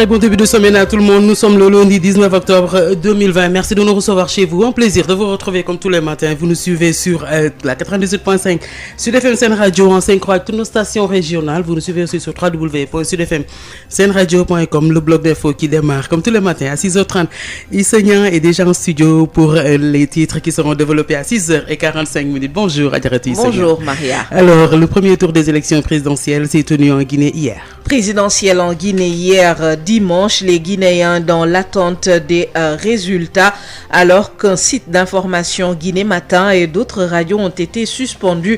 Très bon début de semaine à tout le monde. Nous sommes le lundi 19 octobre 2020. Merci de nous recevoir chez vous. Un plaisir de vous retrouver comme tous les matins. Vous nous suivez sur la 98.5 Sud FM Sen Radio en synchro avec toutes nos stations régionales. Vous nous suivez aussi sur www.sudfmsenradio.com. Le blog d'info qui démarre comme tous les matins à 6h30. Issegnan est déjà en studio pour les titres qui seront développés à 6h45. Bonjour Adjaratou Issegnan. Bonjour Maria. Alors, le premier tour des élections présidentielles s'est tenu en Guinée hier. Présidentielle en Guinée hier dimanche, les Guinéens dans l'attente des résultats, alors qu'un site d'information Guinée Matin et d'autres radios ont été suspendus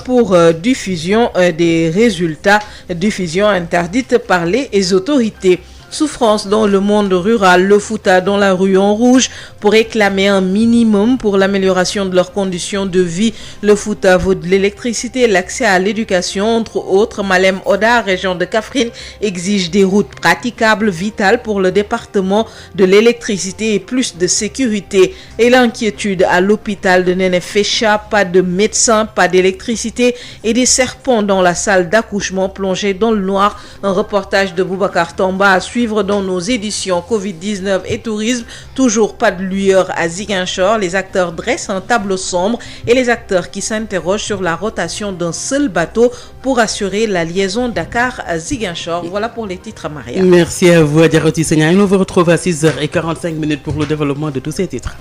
pour diffusion des résultats, diffusion interdite par les autorités. Souffrance dans le monde rural, le Fouta dans la rue en rouge pour réclamer un minimum pour l'amélioration de leurs conditions de vie. Le Fouta vaut de l'électricité, l'accès à l'éducation, entre autres. Malem Oda, région de Kaffrine, exige des routes praticables, vitales pour le département, de l'électricité et plus de sécurité. Et l'inquiétude à l'hôpital de Nénéfécha, pas de médecins, pas d'électricité et des serpents dans la salle d'accouchement plongés dans le noir. Un reportage de Boubacar Tamba à suivre dans nos éditions Covid-19 et tourisme. Toujours pas de lueur à Ziguinchor. Les acteurs dressent un tableau sombre et les acteurs qui s'interrogent sur la rotation d'un seul bateau pour assurer la liaison Dakar-Ziguinchor. Voilà pour les titres, Maria. Merci à vous, Adjaratou Issegnan. Nous vous retrouvons à 6h45 pour le développement de tous ces titres.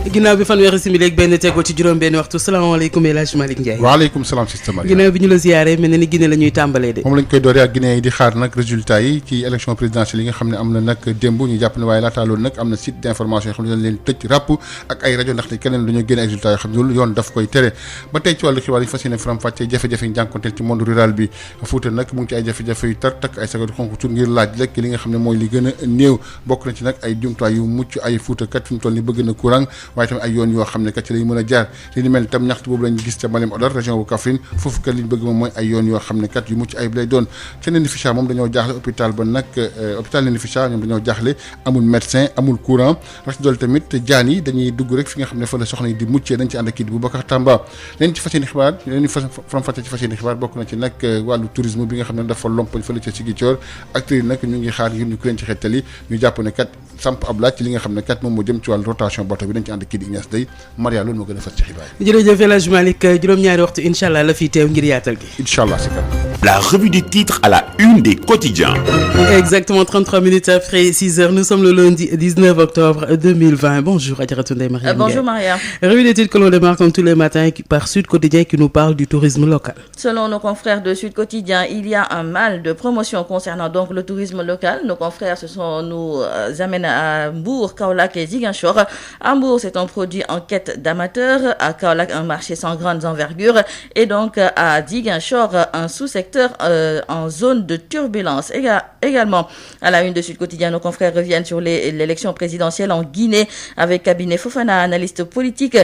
ginnaaw bi fanweeri simili ak benn tegoo ci juróom benn waxtu salaamaaleykum El Hadj Malick Ndiaye. waaleykum salaam système Maria. ginnaaw bi ñu la ziyaare mel na ni Guinée la ñuy tàmbalee de. moom lañ koy dooree ak Guinée yi di xaar nag résultat yi ci élection présidentielle yi nga xam ne am na nag démb ñu jàpp ne waaye laataa loolu nag am na site d'information yoo xam ne dañ leen tëj ràpp ak ay rajo ndaxte keneen dañoo génne résultat yoo xam ne loolu yoon daf koy tere ba tey ci wàllu xibaar yi fas yéene faram fàccee jafe-jafe yi njànkonteel ci monde rural bi Fuuta nag mu ngi ci ay jafe-jafe yu tar takk ay sagar xonk tur ngir laaj lekk li nga xam ne mooy li gën a néew bokk na ci nag ay jumtuwaay yu mucc ay Fuuta kat fi mu toll ni bëgg na courant waaye tamit ay yoon yoo xam ne kat ci lañ mën a jaar li ni mel tam ñaxtu boobu lañ gis ca Malem Hodar région bu Kaffrine foofu kat liñ bëgg moom mooy ay yoon yoo xam ne kat yu mucc ayib lay doon ca Nénéfécha moom dañoo jaaxle hôpital ba nag hôpital Nénéfécha ñoom dañoo jaaxle amul médecin amul courant rax ci dool tamit jaan yi dañuy dugg rek fi nga xam ne fa la soxna yi di muccee dañ ci ànd ak kii di Boubacar Tamba leen ci fas yéene xibaar leen faram fàcce ci fas yéene xibaar bokk na ci nag wàllu tourisme bi nga xam ne dafa lompoñ fële ca Ziguinchor acteurs yi nag ñu ngi xaar ngir ñu ku leen ci xettali ñu jàpp ne kat samp ab laaj ci li nga xam ne kat moom moo jëm ci wàllu rotation bateau bi dañ ci ànd kii di Ignace Day Maria loolu moo gën a fas ci xibaar yi. jërëjëf El Hadj Malick juróom-ñaari waxtu incha allah la fi teew ngir yaatal gi. incha allah si kanam. La revue des titres à la une des quotidiens. Exactement 33 minutes après 6h. Nous sommes le lundi 19 octobre 2020. Bonjour Adjaratou Ndeye Maria. Bonjour Maria. Revue des titres que l'on démarre comme tous les matins par Sud Quotidien qui nous parle du tourisme local. Selon nos confrères de Sud Quotidien, il y a un mal de promotion concernant donc le tourisme local. Nos confrères nous amènent à Mbour, Kaolack et Ziguinchor. À Mbour, c'est un produit en quête d'amateurs. À Kaolack, un marché sans grande envergure. Et donc à Ziguinchor, un sous-secteur en zone de turbulence. Également, à la une de Sud Quotidien, nos confrères reviennent sur l'élection présidentielle en Guinée avec Cabinet Fofana, analyste politique,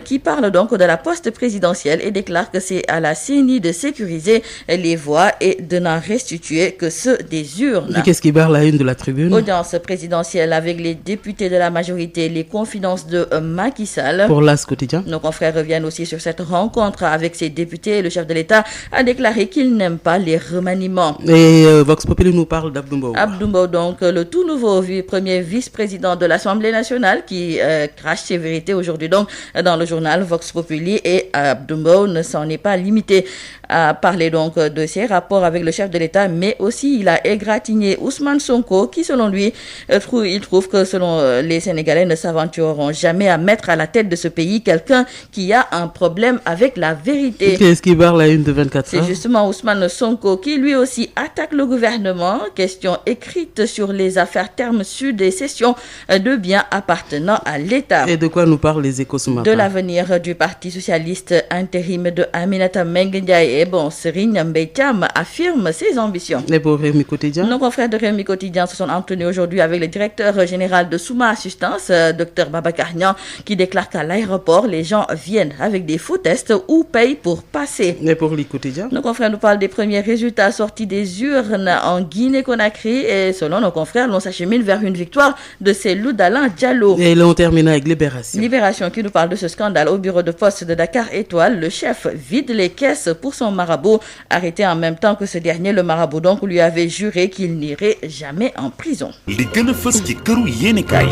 qui parle donc de la poste présidentielle et déclare que c'est à la CENI de sécuriser les voix et de n'en restituer que ceux des urnes. Et qu'est-ce qui barre la une de la tribune? Audience présidentielle avec les députés de la majorité, les confidences de Macky Sall. Pour l'As Quotidien. Nos confrères reviennent aussi sur cette rencontre avec ces députés. Le chef de l'État a déclaré qu'il n'aime pas les remaniements. Et Vox Populi nous parle d'Abdou Mbow. Abdou Mbow, donc le tout nouveau premier vice-président de l'Assemblée nationale qui crache ses vérités aujourd'hui donc dans le journal Vox Populi, et Abdou Mbow ne s'en est pas limité à parler donc de ses rapports avec le chef de l'État, mais aussi il a égratigné Ousmane Sonko qui selon lui il trouve que selon les Sénégalais ne s'aventureront jamais à mettre à la tête de ce pays quelqu'un qui a un problème avec la vérité. Qu'est-ce qui barre la une de 24 heures? C'est justement Ousmane Sonko qui lui aussi attaque le gouvernement. Question écrite sur les affaires Terme Sud et cession de biens appartenant à l'État. Et de quoi nous parlent les Échos ce matin? De l'avenir du Parti socialiste intérim de Aminata Mbengue Ndiaye. Et bon, Serigne Mbaye Thiam affirme ses ambitions. Et pour Rewmi Quotidien? Nos confrères de Rewmi Quotidien se sont entretenus aujourd'hui avec le directeur général de Souma Assistance, Dr Babacar Niang, commerçants qui déclarent qu'à l'aéroport, les gens viennent avec des faux tests ou payent pour passer. Et pour le quotidien, nos confrères nous parlent des premiers résultats sortis des urnes en Guinée-Conakry et selon nos confrères, l'on s'achemine vers une victoire de Cellou Dalein Diallo. Et là on termine avec Libération. Libération qui nous parle de ce scandale au bureau de poste de Dakar Étoile. Le chef vide les caisses pour son marabout, arrêté en même temps que ce dernier. Le marabout donc lui avait juré qu'il n'irait jamais en prison. li gën a fës ci këru yéenekaay.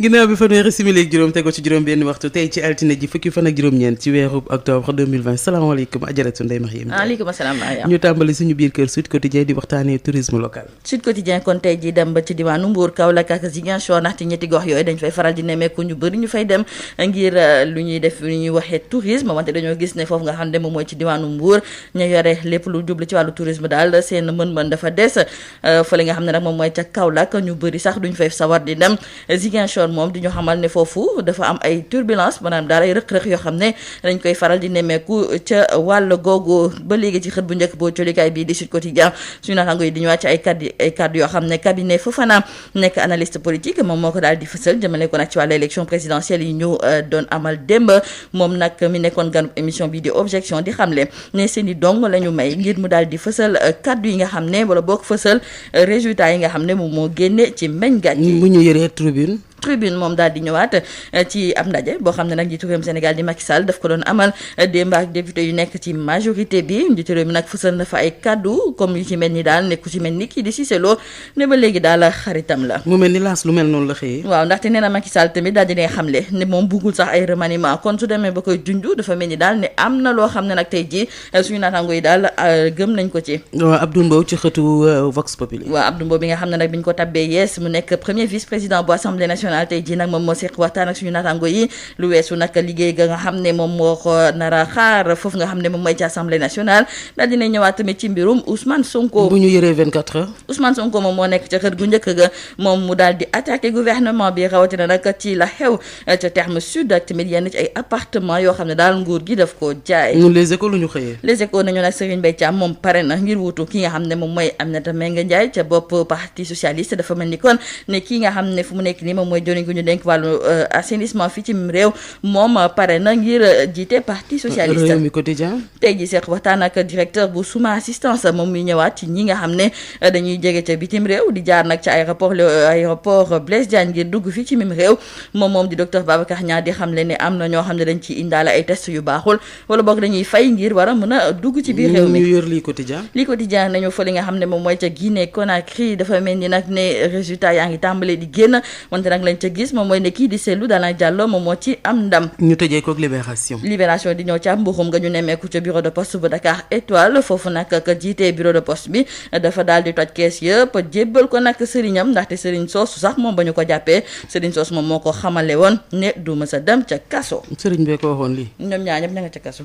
ginnaaw bi fanweeri simili ak juróom tego ci juróom benn waxtu tey ci altine ji fukki fan ak juróom-ñeent ci weeru octobre 2020 salaamaaleykum Adjaratou Ndeye Mariam. waaleykum salaam Mariam. ñu tàmbali suñu biir kër Sud Quotidien di waxtaanee tourisme local. Sud Quotidien kon tey ji dem ba ci diwaanu Mbour Kaolack ak Ziguinchor ndaxte ñetti gox yooyu dañ fay faral di nemmeeku ñu bëri ñu fay dem ngir lu ñuy def lu ñuy waxee tourisme wante dañoo gis ne foofu nga xam ne moom mooy ci diwaanu Mbour ñu yore lépp lu jublu ci wàllu tourisme daal seen mën-mën dafa des fële nga xam ne nag moom mooy ca Kaolack ñu bëri sax duñ fay sawar di dem. Ziguinchor moom di ñu xamal ne foofu dafa am ay turbulence maanaam daal ay rëq-rëq yoo xam ne dañ koy faral di nemmeeku ca wàll googu ba léegi ci xët bu njëkk boo colikaay bii di Sud Quotidien suñu naataango yi di ñu wàcc ay kaddu yoo xam ne cabinet Fofana nekk analyste politique moom moo ko daal di fësal jëmale ko nag ci wàllu élection présidentielle yi ñu doon amal démb moom nag mi nekkoon ganu émission bii di objection di xamle ne seeni dong la ñu may ngir mu daal di fësal kaddu yi nga xam ne wala boog fësal résultat yi nga xam ne moom moo génne ci mbeñ gàcc bu ñu yoree tribune moom daal di ñëwaat ci ab ndaje boo xam ne nag njiitu réewum Sénégal di Macky Sall daf ko doon amal démb ak député yu nekk ci majorité bi njiitu réew mi nag fësal na fa ay kaddu comme yu ci mel ni daal nekku ci mel ni kii di Cissé Lo ne ba léegi daal xaritam la mu mel ni laas lu mel noonu la xëyee waaw ndaxte nee na Macky Sall tamit daal dina xamle ne moom buggul sax ay remaniement kon su demee ba koy junj dafa mel ni daal ne am na loo xam ne nag tey ji suñu naataango yi daal gëm nañ ko ci. waaw Abdou Mbow ci xëtu Vox Populi. waaw Abdou Mbow bi nga xam ne nag bi ñu ko tabbee yees mu nekk premier vice président bu assemblée nationale tey ji nag moom moo seq waxtaan ak suñu naataango yi lu weesu nag liggéey ga nga xam ne moom moo ko nar a xaar foofu nga xam ne moom mooy ci assemblée nationale daal dina ñëwaat tamit ci mbirum Ousmane Sonko. bu ñu yëree 24 heures. Ousmane Sonko moom moo nekk ca xët gu njëkk ga moom mu daal di attaqué gouvernement bi rawatina nag ci la xew ca terme sud ak tamit yenn ci ay appartement yoo xam ne daal nguur gi daf koo jaay. ñun les écoles lu ñu xëyee. les écoles nañu nag Serigne Mbaye Thiam moom pare na ngir wutu ki nga xam ne moom mooy Aminata Mbengue Ndiaye ca bopp parti socialiste dafa mel ni kon ne kii nga xam ne fu mu nekk nii moom mooy jëriñ gu ñu denk wàllu assainissement fii ci réew moom pare na ngir jiite parti socialiste. Rewmi Quotidien tey ji seq waxtaan ak directeur bu Souma assistance moom muy ñëwaat ci ñi nga xam ne dañuy jege ca bitim réew di jaar nag ca aéroport Blaise Diagne ngir dugg fii ci mim réew moom di docteur Babacar Niang di xam le ne am na ñoo xam ne dañ ci indaale ay test yu baaxul wala boog dañuy fay ngir war a mën a dugg ci biir réew mi. ñu yor lii quotidien nañu fa li nga xam ne moom mooy ca Guinée Conakry dafa mel ni nag ne résultat yaa ngi tàmbalee di génn wante nag lañ ca gis moom mooy ne kii di Cellou Dalein Diallo moom moo ci am ndam. ñu tëjee ko ak libération di ñëw ca mbuxum nga ñu nemmeeku ca bureau de poste bu Dakar Étoile foofu nag ka jiitee bureau de poste bi dafa daal di toj kees yëpp jébbal ko nag sëriñam ndaxte sëriñ soosu sax moom ba ñu ko jàppee sëriñ soosu moom moo ko xamale woon ne du ma sa dem ca kaso. sëriñ bee ko waxoon lii. ñoom ñaar ñëpp ña nga ca kaso.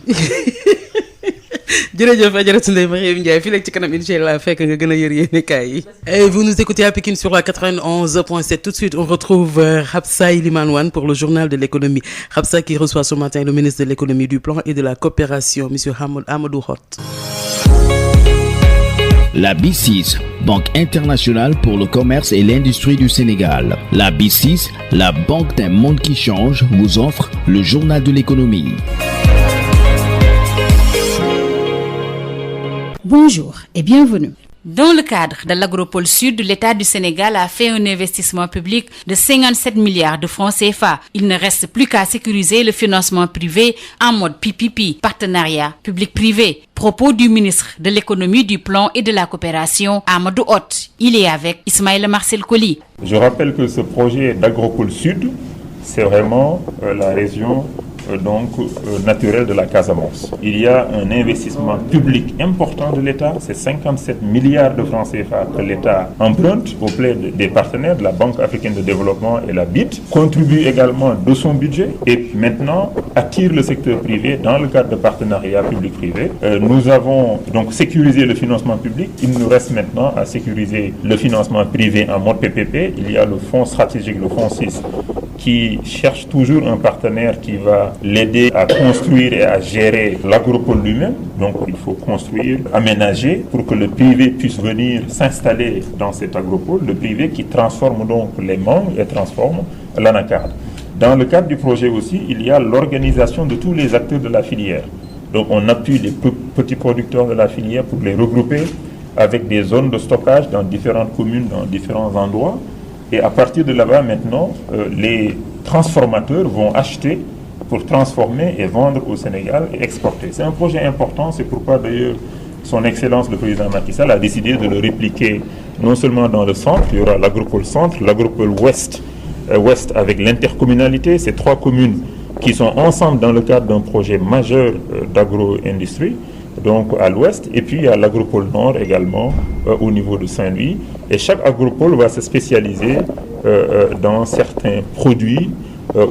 jërëjëf Adjaratou Ndeye Mariam Ndiaye fii léegi ci kanam inchallah fekk nga gën a yër yéenekaay yi. Et vous nous écoutez à Pikine sur la 91.7. Tout de suite on retrouve Habsa Elimane Wane pour le journal de l'économie. Habsa qui reçoit ce matin le ministre de l'économie, du plan et de la coopération, monsieur Amadou Hott. La B6, Banque internationale pour le commerce et l'industrie du Sénégal. La B6, la banque d'un monde qui change, vous offre le journal de l'économie. Bonjour et bienvenue. Dans le cadre de l'Agropole Sud, l'État du Sénégal a fait un investissement public de 57 milliards de francs CFA. Il ne reste plus qu'à sécuriser le financement privé en mode PPP, partenariat public-privé. Propos du ministre de l'économie, du plan et de la coopération, Amadou Hott. Il est avec Ismaïla Marcel Colly. Je rappelle que ce projet d'Agropole Sud, c'est vraiment la région naturelle de la Casamance. Il y a un investissement public important de l'État, c'est 57 milliards de francs CFA que l'État emprunte auprès des partenaires de la Banque africaine de développement et la BID, contribue également de son budget et maintenant attire le secteur privé dans le cadre de partenariats public-privé. Nous avons donc sécurisé le financement public, il nous reste maintenant à sécuriser le financement privé en mode PPP. Il y a le fonds stratégique, le fonds 6, qui cherche toujours un partenaire qui va l'aider à construire et à gérer l'agropole lui-même. Donc il faut construire, aménager pour que le privé puisse venir s'installer dans cet agropole, le privé qui transforme donc les mangues et transforme l'anacarde. Dans le cadre du projet aussi, il y a l'organisation de tous les acteurs de la filière. Donc on appuie les petits producteurs de la filière pour les regrouper avec des zones de stockage dans différentes communes, dans différents endroits. Et à partir de là-bas, maintenant, les transformateurs vont acheter pour transformer et vendre au Sénégal et exporter. C'est un projet important, c'est pourquoi d'ailleurs son Excellence le président Macky Sall a décidé de le répliquer non seulement dans le centre, il y aura l'agropole centre, l'agropole ouest avec l'intercommunalité, ces 3 communes qui sont ensemble dans le cadre d'un projet majeur d'agro-industrie, donc à l'ouest, et puis il y a l'agropole nord également au niveau de Saint-Louis. Et chaque agropole va se spécialiser dans certains produits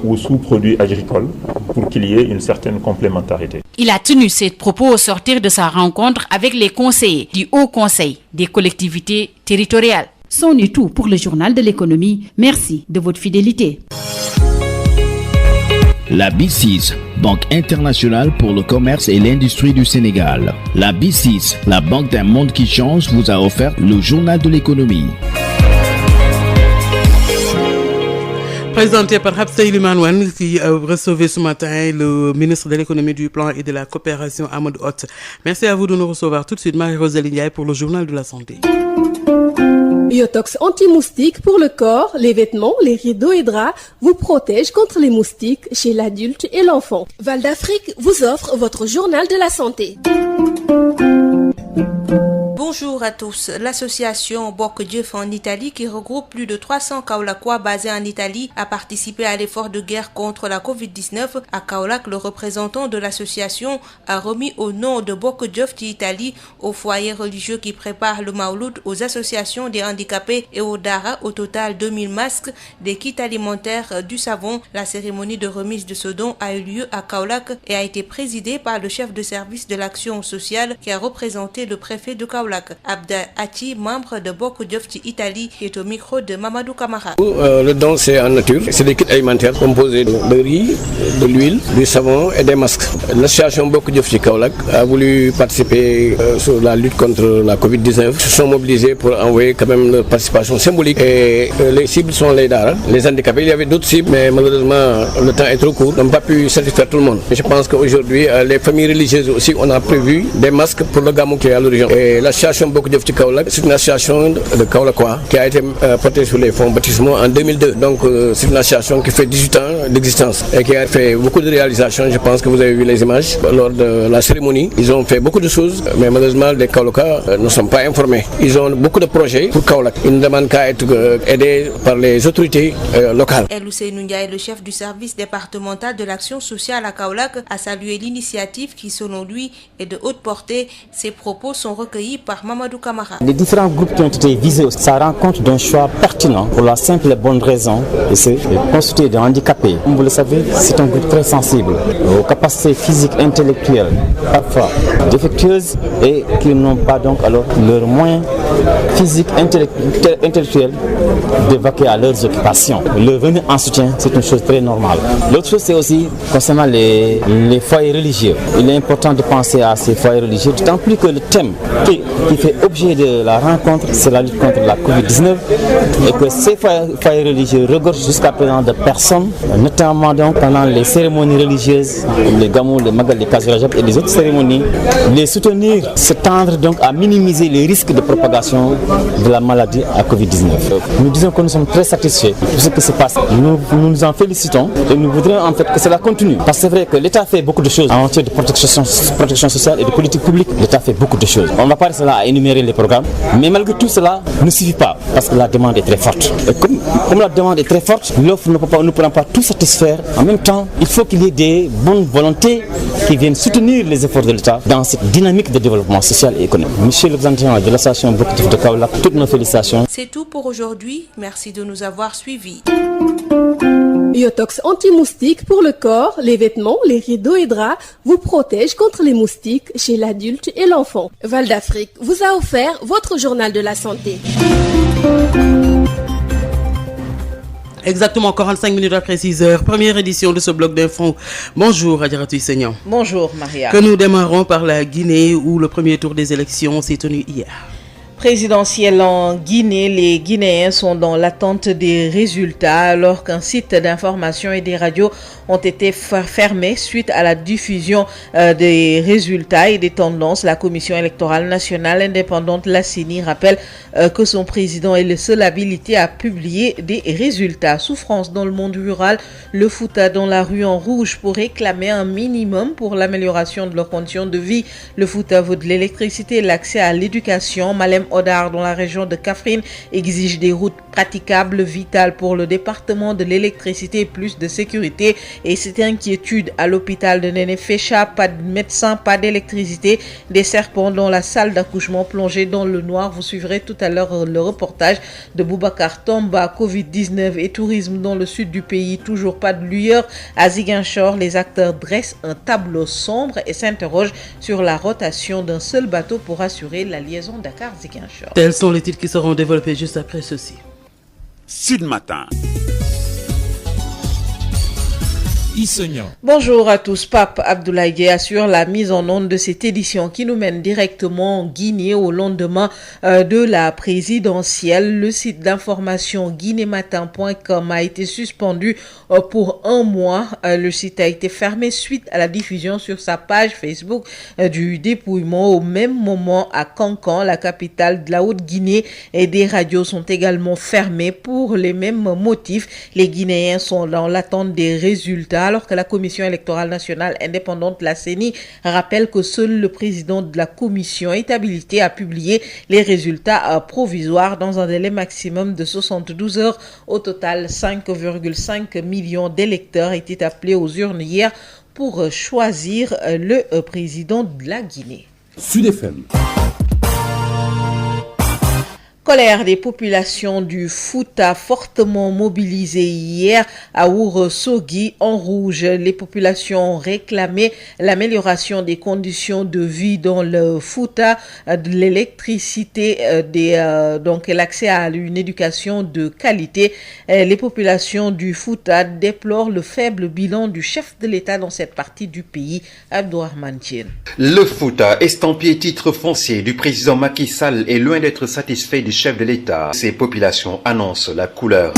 ou sous-produits agricoles pour qu'il y ait une certaine complémentarité. Il a tenu ces propos au sortir de sa rencontre avec les conseillers du Haut Conseil des collectivités territoriales. C'en est tout pour le journal de l'économie. Merci de votre fidélité. La B6, Banque internationale pour le commerce et l'industrie du Sénégal. La B6, la banque d'un monde qui change, vous a offert le journal de l'économie. Présenté par Habsa Iliman qui recevait ce matin le ministre de l'économie, du plan et de la coopération Amadou Hott. Merci à vous de nous recevoir tout de suite. Marie-Rosalie Ndiaye pour le journal de la santé. Biotox anti-moustique pour le corps, les vêtements, les rideaux et draps vous protège contre les moustiques chez l'adulte et l'enfant. Val d'Afrique vous offre votre journal de la santé. Bonjour à tous. L'association Bokk Jëf en Italie, qui regroupe plus de 300 Kaolackois basés en Italie, a participé à l'effort de guerre contre la Covid-19. À Kaolack, le représentant de l'association a remis au nom de Bokk Jëf Italie aux foyers religieux qui préparent le Mawlud, aux associations des handicapés et aux Dara au total 2000 masques, des kits alimentaires, du savon. La cérémonie de remise de ce don a eu lieu à Kaolack et a été présidée par le chef de service de l'action sociale qui a représenté le préfet de Kaolack. Abda Achi, membre de Bokk Jëf Italie, qui est au micro de Mamadou Camara. Le don, c'est en nature. C'est des kits alimentaires composés de riz, de l'huile, du savon et des masques. L'association Bokk Jëf Kaolack a voulu participer sur la lutte contre la Covid-19. Ils se sont mobilisés pour envoyer quand même leur participation symbolique. Et les cibles sont les Dara, les handicapés. Il y avait d'autres cibles, mais malheureusement, le temps est trop court. On n'a pas pu satisfaire tout le monde. Je pense qu'aujourd'hui, les familles religieuses aussi, on a prévu des masques pour le gamou qui est à l'origine. Et l'association Bokk Jëf Kaolack, c'est une association de Kaolackois qui a été portée sur les fonds baptismaux en 2002. Donc c'est une association qui fait 18 ans d'existence et qui a fait beaucoup de réalisations. Je pense que vous avez vu les images lors de la cérémonie. Ils ont fait beaucoup de choses, mais malheureusement les Kaolackois ne sont pas informés. Ils ont beaucoup de projets pour Kaolack. Ils ne demandent qu'à être aidés par les autorités locales. Ousseynou Ndiaye, le chef du service départemental de l'action sociale à Kaolack, a salué l'initiative qui, selon lui, est de haute portée. Ses propos sont recueillis par Mamadou Camara. Les différents groupes qui ont été visés, ça rend compte d'un choix pertinent pour la simple et bonne raison de se constituer de handicapés. Comme vous le savez, c'est un groupe très sensible aux capacités physiques, intellectuelles, parfois défectueuses, et qui n'ont pas donc alors leurs moyens physiques, intellectuels de vaquer à leurs occupations. Le venir en soutien, c'est une chose très normale. L'autre chose, c'est aussi concernant les foyers religieux. Il est important de penser à ces foyers religieux, d'autant plus que le thème qui fait objet de la rencontre, c'est la lutte contre la Covid-19, et que ces foyers religieux regorgent jusqu'à présent de personnes, notamment donc pendant les cérémonies religieuses, les gamous, les magal, les Kazu Rajab et les autres cérémonies, les soutenir, se tendre donc à minimiser les risques de propagation de la maladie à Covid-19. Nous disons que nous sommes très satisfaits de ce qui se passe. Nous nous en félicitons et nous voudrions en fait que cela continue. Parce que c'est vrai que l'État fait beaucoup de choses en matière de protection sociale et de politique publique. L'État fait beaucoup de choses. On ne va pas rester là à énumérer les programmes, mais malgré tout cela ne suffit pas parce que la demande est très forte. Et comme la demande est très forte, l'offre ne pourra pas tout satisfaire. En même temps, il faut qu'il y ait des bonnes volontés qui viennent soutenir les efforts de l'État dans cette dynamique de développement social et économique. Monsieur le président de l'association Bokk Jëf de Kaolack, toutes nos félicitations. C'est tout pour aujourd'hui. Merci de nous avoir suivis. Biotox anti-moustique pour le corps, les vêtements, les rideaux et draps vous protège contre les moustiques chez l'adulte et l'enfant. Val d'Afrique vous a offert votre journal de la santé. Exactement, 45 minutes après 6h, première édition de ce bloc d'infos. Bonjour Adjaratou Seignan. Bonjour Maria. Que nous démarrons par la Guinée où le premier tour des élections s'est tenu hier. Présidentielle en Guinée, les Guinéens sont dans l'attente des résultats alors qu'un site d'information et des radios ont été fermés suite à la diffusion des résultats et des tendances. La Commission électorale nationale indépendante, la CENI, rappelle que son président est le seul habilité à publier des résultats. Souffrance dans le monde rural, le Fouta dans la rue en rouge pour réclamer un minimum pour l'amélioration de leurs conditions de vie. Le Fouta veut de l'électricité et l'accès à l'éducation. Malem Hodar dans la région de Kaffrine exige des routes praticables vitales pour le département de l'électricité et plus de sécurité. Et cette inquiétude à l'hôpital de Nénéfécha, pas de médecin, pas d'électricité, des serpents dans la salle d'accouchement plongés dans le noir. Vous suivrez tout à l'heure le reportage de Boubacar Tomba. Covid-19 et tourisme dans le sud du pays, toujours pas de lueur. À Ziguinchor, les acteurs dressent un tableau sombre et s'interrogent sur la rotation d'un seul bateau pour assurer la liaison Dakar-Ziguinchor. Tels sont les titres qui seront développés juste après ceci. Sud Matin. Bonjour à tous. Pape Abdoulaye Gueye assure la mise en onde de cette édition qui nous mène directement en Guinée au lendemain de la présidentielle. Le site d'information guinématin.com a été suspendu pour un mois. Le site a été fermé suite à la diffusion sur sa page Facebook du dépouillement. Au même moment à Kankan, la capitale de la Haute-Guinée, et des radios sont également fermées pour les mêmes motifs. Les Guinéens sont dans l'attente des résultats, alors que la Commission électorale nationale indépendante, la CENI, rappelle que seul le président de la commission est habilité à publier les résultats provisoires dans un délai maximum de 72 heures. Au total, 5,5 millions d'électeurs étaient appelés aux urnes hier pour choisir le président de la Guinée. Sud FM. Colère des populations du Fouta fortement mobilisées hier à Ourossogui en rouge. Les populations ont réclamé l'amélioration des conditions de vie dans le Fouta, de l'électricité, donc l'accès à une éducation de qualité. Les populations du Fouta déplorent le faible bilan du chef de l'État dans cette partie du pays, Abdourahmane Tiene. Le Fouta, estampillé titre foncier du président Macky Sall, est loin d'être satisfait du chef de l'État. Ces populations annoncent la couleur.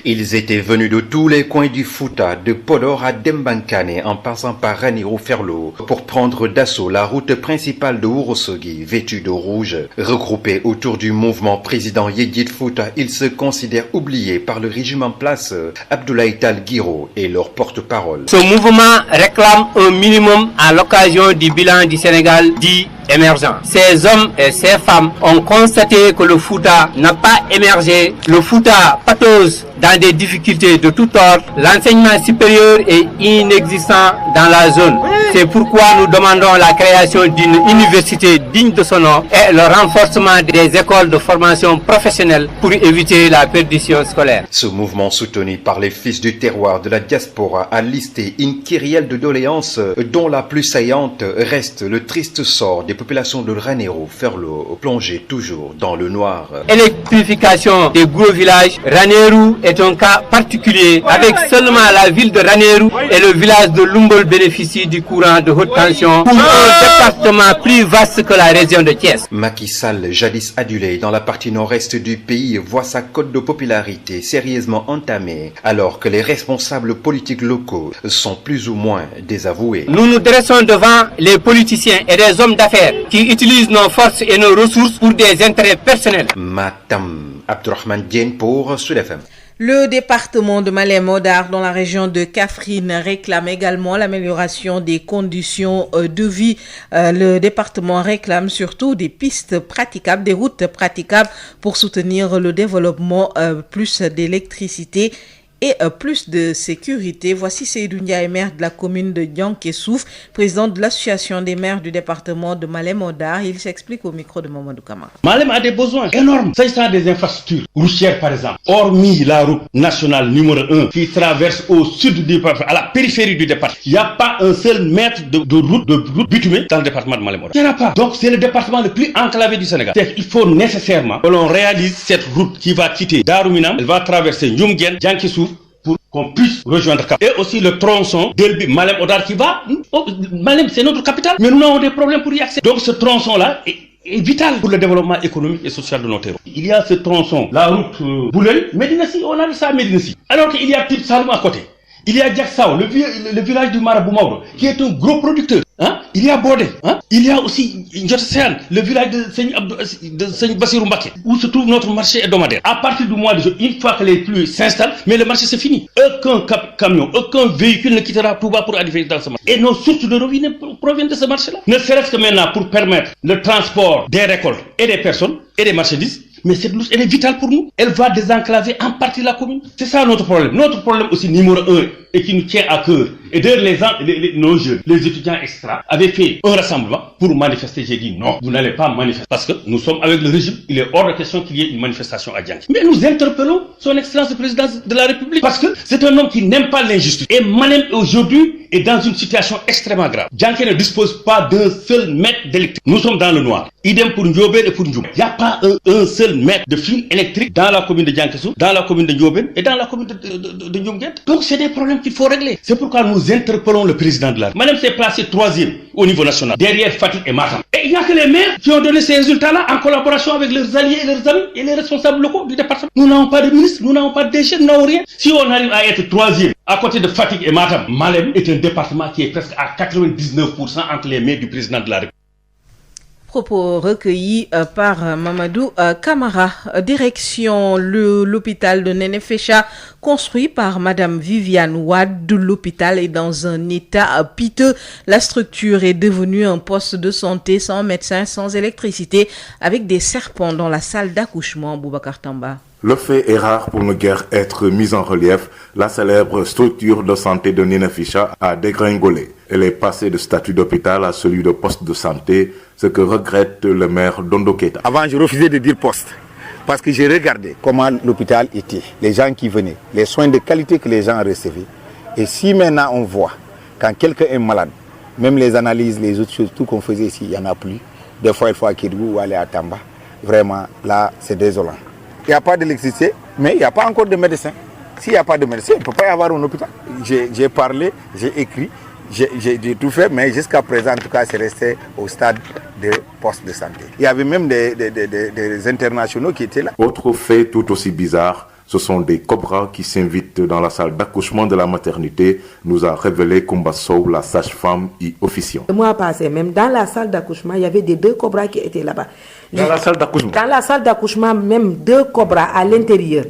Ils étaient venus de tous les coins du Fouta, de Podor à Dembankane, en passant par Ranérou-Ferlo, pour prendre d'assaut la route principale de Ourossogui, vêtue de rouge. Regroupés autour du mouvement président Yédié Fouta, ils se considèrent oubliés par le régime en place. Abdoulaye Tall Guiro est leur porte-parole. Ce mouvement réclame un minimum à l'occasion du bilan du Sénégal dit émergent. Ces hommes et ces femmes ont constaté que le Fouta n'a pas émergé. Le Fouta patauge dans des difficultés de tout ordre. L'enseignement supérieur est inexistant dans la zone. C'est pourquoi nous demandons la création d'une université digne de son nom et le renforcement des écoles de formation professionnelle pour éviter la perdition scolaire. Ce mouvement soutenu par les fils du terroir de la diaspora a listé une kyrielle de doléances dont la plus saillante reste le triste sort des populations de Ranérou-Ferlo plongées toujours dans le noir. Électrification des gros villages. Ranérou est un cas particulier. Avec seulement la ville de Ranérou et le village de Lumbol bénéficient du courant de haute tension pour un département plus vaste que la région de Thiès. Macky Sall, jadis adulé dans la partie nord-est du pays, voit sa cote de popularité sérieusement entamée alors que les responsables politiques locaux sont plus ou moins désavoués. Nous nous dressons devant les politiciens et les hommes d'affaires qui utilisent nos forces et nos ressources pour des intérêts personnels. Matam, Abdourahmane Diène pour Sud FM. Le département de Malem Hodar dans la région de Kaffrine réclame également l'amélioration des conditions de vie. Le département réclame surtout des pistes praticables, des routes praticables pour soutenir le développement, plus d'électricité et plus de sécurité. Voici Seydou Ndiaye, maire de la commune de Dianké-Souf, président de l'association des maires du département de Malem Hodar. Il s'explique au micro de Mamadou Kamara. Malem a des besoins énormes. S'agissant des infrastructures routières par exemple, hormis la route nationale numéro 1 qui traverse au sud du département, à la périphérie du département, il n'y a pas un seul mètre de route bitumée dans le département de Malem Hodar. Il n'y en a pas. Donc c'est le département le plus enclavé du Sénégal. Il faut nécessairement que l'on réalise cette route qui va quitter Darou Minam, elle va traverser Ndioumguène, Dianké-Souf, pour qu'on puisse rejoindre Cap. Et aussi le tronçon Delbi Malem Hodar qui va. Malem, c'est notre capitale, mais nous avons des problèmes pour y accéder. Donc ce tronçon-là est vital pour le développement économique et social de nos terres. Il y a ce tronçon, la route Boulel, Médinassi, on a ça à Médinassi. Alors qu'il y a Tip Saloum à côté. Il y a Diaksao, le village du Marabout Mauro, qui est un gros producteur. Il y a Bodé. Il y a aussi Njotsean, le village de Seigne Bassirou Mbacké, où se trouve notre marché hebdomadaire. À partir du mois de juin, une fois que les pluies s'installent, mais le marché c'est fini. Aucun camion, aucun véhicule ne quittera Touba pour arriver dans ce marché. Et nos sources de revenus proviennent de ce marché-là. Ne serait-ce que maintenant pour permettre le transport des récoltes et des personnes et des marchandises. Mais cette louche, elle est vitale pour nous. Elle va désenclaver en partie la commune. C'est ça notre problème. Notre problème aussi numéro 1 et qui nous tient à cœur. Et d'ailleurs, nos jeunes, les étudiants extra, avaient fait un rassemblement pour manifester. J'ai dit non, vous n'allez pas manifester. Parce que nous sommes avec le régime. Il est hors de question qu'il y ait une manifestation à Dianki. Mais nous interpellons son excellence le président de la République. Parce que c'est un homme qui n'aime pas l'injustice. Et Malem aujourd'hui est dans une situation extrêmement grave. Dianki ne dispose pas d'un seul mètre d'électricité. Nous sommes dans le noir. Idem pour Ndiobène et pour Ndioum. Il n'y a pas un seul mètre de fil électrique dans la commune de Diankassou, dans la commune de Ndiobène et dans la commune de Ndioumguet. Donc c'est des problèmes qu'il faut régler. C'est pourquoi nous interpellons le président de la République. Madame s'est placée 3e au niveau national, derrière Fatick et Matam. Et il n'y a que les maires qui ont donné ces résultats-là en collaboration avec leurs alliés et leurs amis et les responsables locaux du département. Nous n'avons pas de ministre, nous n'avons pas de DG, nous n'avons rien. Si on arrive à être 3e à côté de Fatick et Matam, Malem est un département qui est presque à 99% entre les mains du président de la République. Propos recueillis par Mamadou Camara. Direction l'hôpital de Nénéfécha, construit par Madame Viviane Wade. L'hôpital est dans un état piteux. La structure est devenue un poste de santé sans médecin, sans électricité, avec des serpents dans la salle d'accouchement. Boubacar Tamba. Le fait est rare pour ne guère être mis en relief. La célèbre structure de santé de Nénéfécha a dégringolé. Elle est passée de statut d'hôpital à celui de poste de santé, ce que regrette le maire Dondo Keita. Avant, je refusais de dire poste, parce que j'ai regardé comment l'hôpital était, les gens qui venaient, les soins de qualité que les gens recevaient. Et si maintenant on voit, quand quelqu'un est malade, même les analyses, les autres choses, tout qu'on faisait ici, il n'y en a plus. Des fois, il faut à Kédougou ou aller à Tamba. Vraiment, là, c'est désolant. Il n'y a pas d'électricité, mais il n'y a pas encore de médecin. S'il n'y a pas de médecin, il ne peut pas y avoir un hôpital. J'ai parlé, j'ai écrit, j'ai tout fait, mais jusqu'à présent, en tout cas, c'est resté au stade de poste de santé. Il y avait même des internationaux qui étaient là. Autre fait tout aussi bizarre, ce sont des cobras qui s'invitent dans la salle d'accouchement de la maternité, nous a révélé Koumba Sow, la sage-femme y officiant. Le mois passé, même dans la salle d'accouchement, il y avait des 2 cobras qui étaient là-bas. Dans la salle d'accouchement? Dans la salle d'accouchement, même 2 cobras à l'intérieur.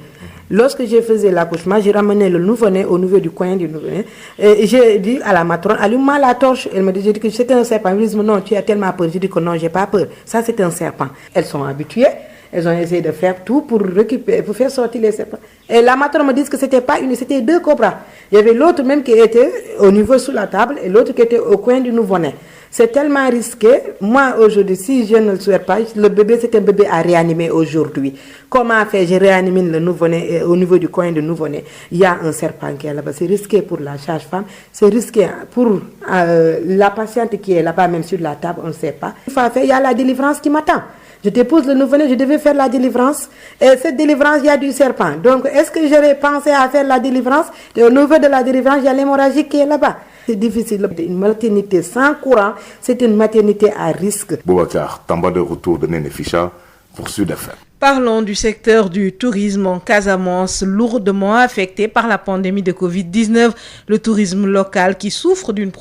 Lorsque je faisais l'accouchement, j'ai ramené le nouveau-né au niveau du coin du nouveau-né. Et j'ai dit à la matrone, allume-moi la torche. Elle me dit que c'était un serpent. Elle me dit, non, tu as tellement peur. J'ai dit que non, j'ai pas peur. Ça, c'est un serpent. Elles sont habituées. Elles ont essayé de faire tout pour récupérer, pour faire sortir les serpents. Et la matrone me dit que c'était pas une, c'était 2 cobras. Il y avait l'autre même qui était au niveau sous la table et l'autre qui était au coin du nouveau-né. C'est tellement risqué. Moi, aujourd'hui, si je ne le souhaite pas, le bébé, c'est un bébé à réanimer aujourd'hui. Comment faire? Je réanime le nouveau-né au niveau du coin du nouveau-né. Il y a un serpent qui est là-bas. C'est risqué pour la sage-femme. C'est risqué pour la patiente qui est là-bas, même sur la table, on ne sait pas. Il y a la délivrance qui m'attend. Je dépose le nouveau-né, je devais faire la délivrance. Et cette délivrance, il y a du serpent. Donc, est-ce que j'aurais pensé à faire la délivrance? Et au niveau de la délivrance, il y a l'hémorragie qui est là-bas. C'est difficile. Une maternité sans courant, c'est une maternité à risque. Boubacar Tamba de retour de Nénéfécha pour Sud FM. Parlons du secteur du tourisme en Casamance, lourdement affecté par la pandémie de Covid-19. Le tourisme local qui souffre d'une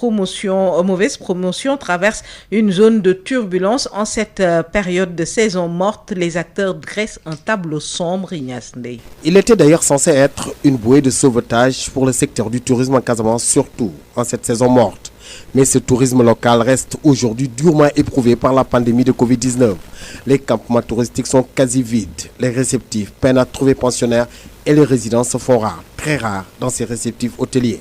mauvaise promotion, traverse une zone de turbulence. En cette période de saison morte, les acteurs dressent un tableau sombre. Ignace Ndeye. Il était d'ailleurs censé être une bouée de sauvetage pour le secteur du tourisme en Casamance, surtout en cette saison morte. Mais ce tourisme local reste aujourd'hui durement éprouvé par la pandémie de Covid-19. Les campements touristiques sont quasi vides. Les réceptifs peinent à trouver pensionnaires et les résidences se font rares, très rares dans ces réceptifs hôteliers.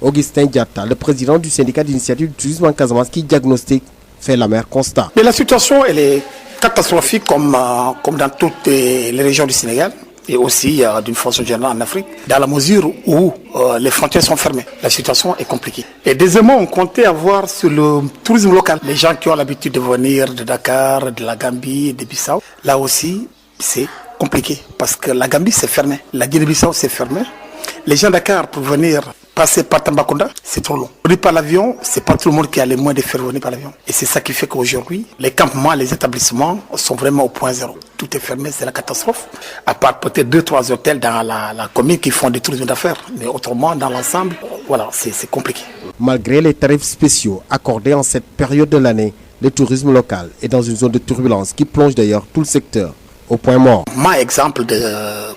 Augustin Diatta, le président du syndicat d'initiative du tourisme en Casamance, qui diagnostique, fait l'amer constat. Mais la situation, elle est catastrophique comme dans toutes les régions du Sénégal. Et aussi d'une façon générale en Afrique, dans la mesure où les frontières sont fermées. La situation est compliquée. Et deuxièmement, on comptait avoir sur le tourisme local, les gens qui ont l'habitude de venir de Dakar, de la Gambie, de Bissau. Là aussi, c'est compliqué parce que la Gambie, c'est fermé. La Guinée-Bissau, c'est fermé. Les gens de Dakar pour venir passer par Tambacounda, c'est trop long. Venir par l'avion, c'est pas tout le monde qui a les moyens de faire venir par l'avion. Et c'est ça qui fait qu'aujourd'hui, les campements, les établissements sont vraiment au point zéro. Tout est fermé, c'est la catastrophe. À part peut-être 2-3 hôtels dans la commune qui font des tourismes d'affaires. Mais autrement, dans l'ensemble, voilà, c'est compliqué. Malgré les tarifs spéciaux accordés en cette période de l'année, le tourisme local est dans une zone de turbulence qui plonge d'ailleurs tout le secteur au point mort. Moi, exemple de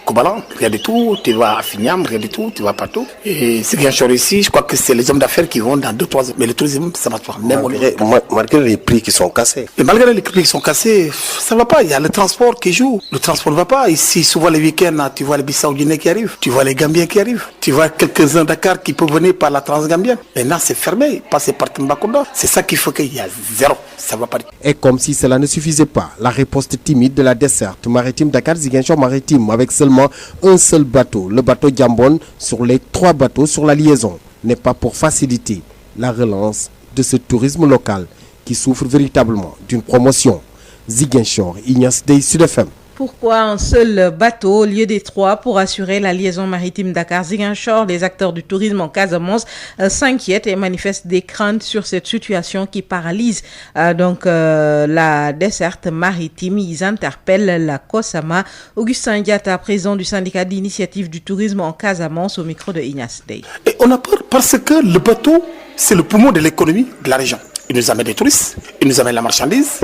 Kobalan, rien du tout. Tu vas à Fignam, rien du tout. Tu vas partout. Et ce qui est encore ici, je crois que c'est les hommes d'affaires qui vont dans 2-3 ans. Mais le tourisme, ça va pas. Malgré les prix qui sont cassés. Et malgré les prix qui sont cassés, ça va pas. Il y a le transport qui joue. Le transport ne va pas. Ici, souvent les week-ends, tu vois les Bissau-Guinéens qui arrivent. Tu vois les Gambiens qui arrivent. Tu vois quelques-uns de Dakar qui peuvent venir par la Transgambienne. Maintenant, c'est fermé. Passer par Tambacounda. C'est ça qui fait qu'il y a zéro. Ça va pas. Et comme si cela ne suffisait pas, la riposte timide de la desserte maritime Dakar-Ziguinchor maritime avec seulement un seul bateau, le bateau Jambon, sur les 3 bateaux sur la liaison, n'est pas pour faciliter la relance de ce tourisme local qui souffre véritablement d'une promotion. Ziguinchor, Ignace Dey, Sud FM. Pourquoi un seul bateau au lieu des 3 pour assurer la liaison maritime Dakar-Ziguinchor? Les acteurs du tourisme en Casamance s'inquiètent et manifestent des craintes sur cette situation qui paralyse la desserte maritime. Ils interpellent la COSAMA. Augustin Diatta, président du syndicat d'initiative du tourisme en Casamance, au micro de Ignace Dey. Et on a peur parce que le bateau, c'est le poumon de l'économie de la région. Il nous amène des touristes, il nous amène la marchandise.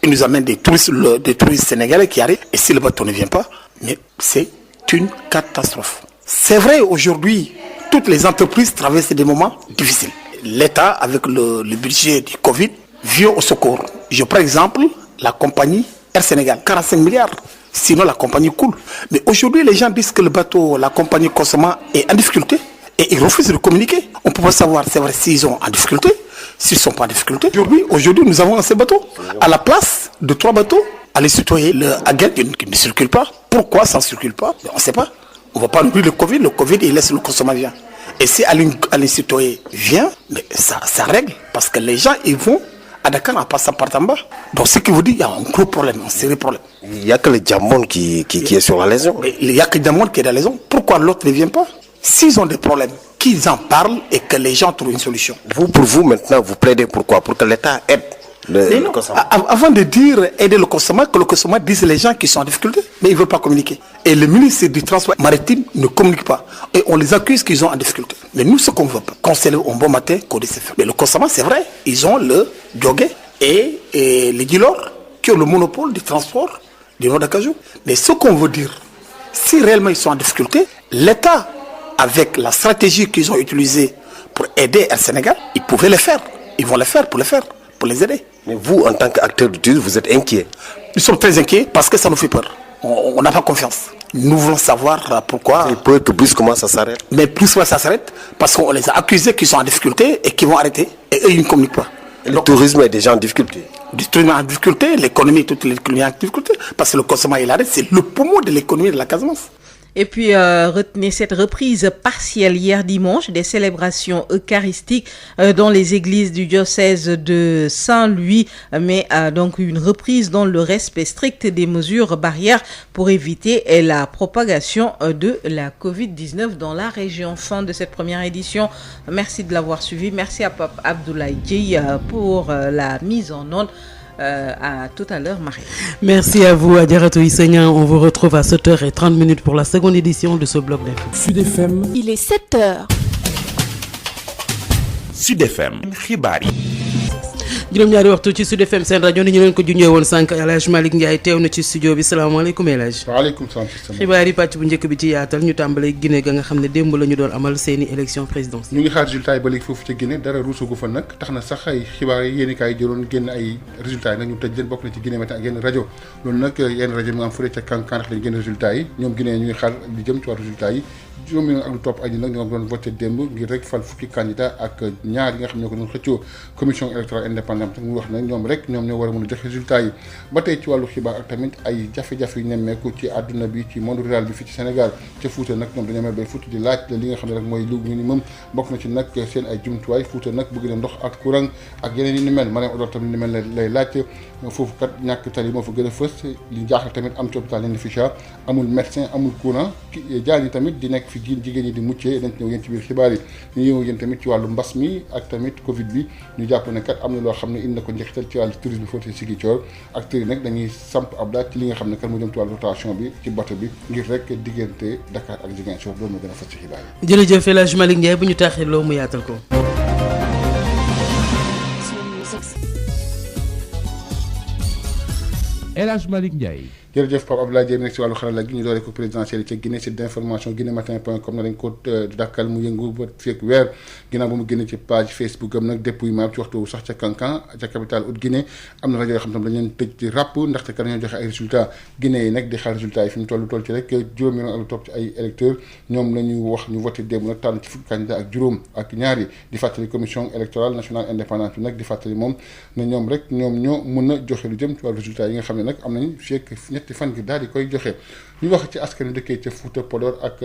Il nous amène des touristes sénégalais qui arrivent. Et si le bateau ne vient pas, mais c'est une catastrophe. C'est vrai, aujourd'hui, toutes les entreprises traversent des moments difficiles. L'État, avec le budget du Covid, vient au secours. Je prends exemple la compagnie Air Sénégal, 45 milliards. Sinon, la compagnie coule. Mais aujourd'hui, les gens disent que le bateau, la compagnie Cosma est en difficulté. Et ils refusent de communiquer. On ne peut pas savoir, c'est vrai, s'ils sont en difficulté. S'ils ne sont pas en difficulté, aujourd'hui, nous avons ces bateaux. À la place de 3 bateaux, à les citoyens, le Aguel qui ne circule pas. Pourquoi ça ne circule pas? On ne sait pas. On ne va pas oublier le Covid, il laisse le consommateur. Et si les citoyens vient, mais ça règle. Parce que les gens, ils vont à Dakar en passant par Tamba. Donc ce qui vous dit, il y a un gros problème, un sérieux problème. Il n'y a que le Jambon qui est sur la liaison. Il n'y a que le Jambon qui est dans la liaison. Pourquoi l'autre ne vient pas? S'ils ont des problèmes, qu'ils en parlent et que les gens trouvent une solution. Pour vous, maintenant, vous plaidez pourquoi? Pour que l'État aide le consommateur. Avant de dire aider le consommateur, que le consommateur dise les gens qui sont en difficulté, mais ils ne veulent pas communiquer. Et le ministre du Transport maritime ne communique pas. Et on les accuse qu'ils ont en difficulté. Mais nous, ce qu'on veut pas, qu'on se lève un bon matin, qu'on décide. Mais le consommateur, c'est vrai, ils ont le Diogué et les dealers qui ont le monopole du transport du Nord d'Acajou. Mais ce qu'on veut dire, si réellement ils sont en difficulté, l'État, avec la stratégie qu'ils ont utilisée pour aider Air Sénégal, ils pouvaient le faire. Ils vont le faire, pour les aider. Mais vous, en tant qu'acteur du tourisme, vous êtes inquiet? Nous sommes très inquiets parce que ça nous fait peur. On n'a pas confiance. Nous voulons savoir pourquoi. Il peut que brusquement ça s'arrête. Mais brusquement ça s'arrête parce qu'on les a accusés qu'ils sont en difficulté et qu'ils vont arrêter. Et eux, ils ne communiquent pas. Et le tourisme est déjà en difficulté. Le tourisme en difficulté, l'économie, toute l'économie en difficulté. Parce que le consommateur, il arrête, c'est le poumon de l'économie de la Casamance. Et puis, retenez cette reprise partielle hier dimanche des célébrations eucharistiques dans les églises du diocèse de Saint-Louis, mais donc une reprise dans le respect strict des mesures barrières pour éviter la propagation de la Covid-19 dans la région. Fin de cette première édition. Merci de l'avoir suivi. Merci à Pape Abdoulaye Dieye pour la mise en onde. À tout à l'heure, Marie. Merci à vous, Adjaratou Issegnan. On vous retrouve à 7h30 pour la seconde édition de ce bloc d'info. Sud FM. Il est 7h. Sud FM xibaar yi. juróom-ñaari waxtu ci Sud FM seen rajo ni ñu leen ko junjee woon sànq El Hadj Malick Ndiaye teew na ci studio bi salaamaaleykum El Hadj. waaleykum salaam. xibaar yi pàcc bu njëkk bi ci yaatal ñu tàmbalee Guinée ga nga xam ne démb la ñu doon amal seeni élection présidentielle. ñu ngi xaar résultat yi ba léegi foofu ca Guinée dara ruusagu fa nag tax na sax ay xibaar yi yéen i kaay jëloon génn ay résultats yi nag ñu tëj leen bokk na ci Guinée Matin ak yenn rajo loolu nag yenn rajo mu am fële ca Kankan lañ génn résultats yi ñoom Guinée ñu ngi xaar li jëm ci wàllu résultats yi juróom million ak lu topp aji nag ñoo doon voté démb ngir rek fal fukki candidat ak ñaar yi nga xam ñoo ko doon xëccoo commission électorale indépendante mu wax na ñoom ñoo war a mën a jox résultat yi ba tey ci wàllu xibaar ak tamit ay jafe-jafe yu nemmeeku ci àdduna bi ci monde rural bi fii ci Sénégal ca Fouta nag ñoom dañoo mel bay Fouta di laaj li nga xam ne rek mooy lu minimum bokk na ci nag seen ay jumtuwaay Fouta nag bëgg na ndox ak courant ak yeneen yi ni mel maanaam odoor tamit ni mel lay laaj foofu kat ñàkk tali moo fa gën a fës li jaaxal tamit am ci hôpital Ndefleng amul médecin amul courant jaan yi tamit di nekk fi jigéen ñi di muccee dañ ñëw yéen ci biir xibaar yi ñu ñëw yéen tamit ci wàllu mbas mi ak tamit Covid bi ñu jàpp ne kat am na loo xam ne indi na ko njeexital ci wàllu tourisme foofu ci Ziguinchor acteurs yi nag dañuy samp ab laaj ci li nga xam ne kat mu jëm ci wàllu rotation bi ci bateau bi ngir rek diggante Dakar ak Ziguinchor loolu moo gën a fas ci xibaar yi. jërëjëf El Hadj Malick Ndiaye bu ñu taaxee loo mu yaatal ko. El Hadj Malick Ndiaye. jërëjëf Pape Abdoulaye Dièye nekk ci wàllu xarala gi ñu doore ko présidentielle ca Guinée site d'information guinématin.com na dañ ko dakkal mu yëngu ba fekk weer ginnaaw ba mu génne ci page Facebook am nag dépouillement ci waxtu sax ca Kankan ca capitale haute Guinée am na rajo yoo xam tam dañ leen tëj ci ràpp ndaxte kan ñoo joxe ay résultats Guinée yi nag di xaar résultats yi fi mu toll ci rek juróom million ak lu topp ci ay électeurs ñoom la ñu wax ñu voté démb nag tànn ci fukki candidat ak juróom ak ñaar yi di fàttali commission électorale nationale indépendante bi nag di fàttali moom ne ñoom rek ñoom ñoo mën a joxe lu jëm ci wàllu résultats yi nga xam ne nag am nañ fekk ñetti fan gi daal di koy joxe ñu wax ci askan wi dëkkee ca Fouta Podor ak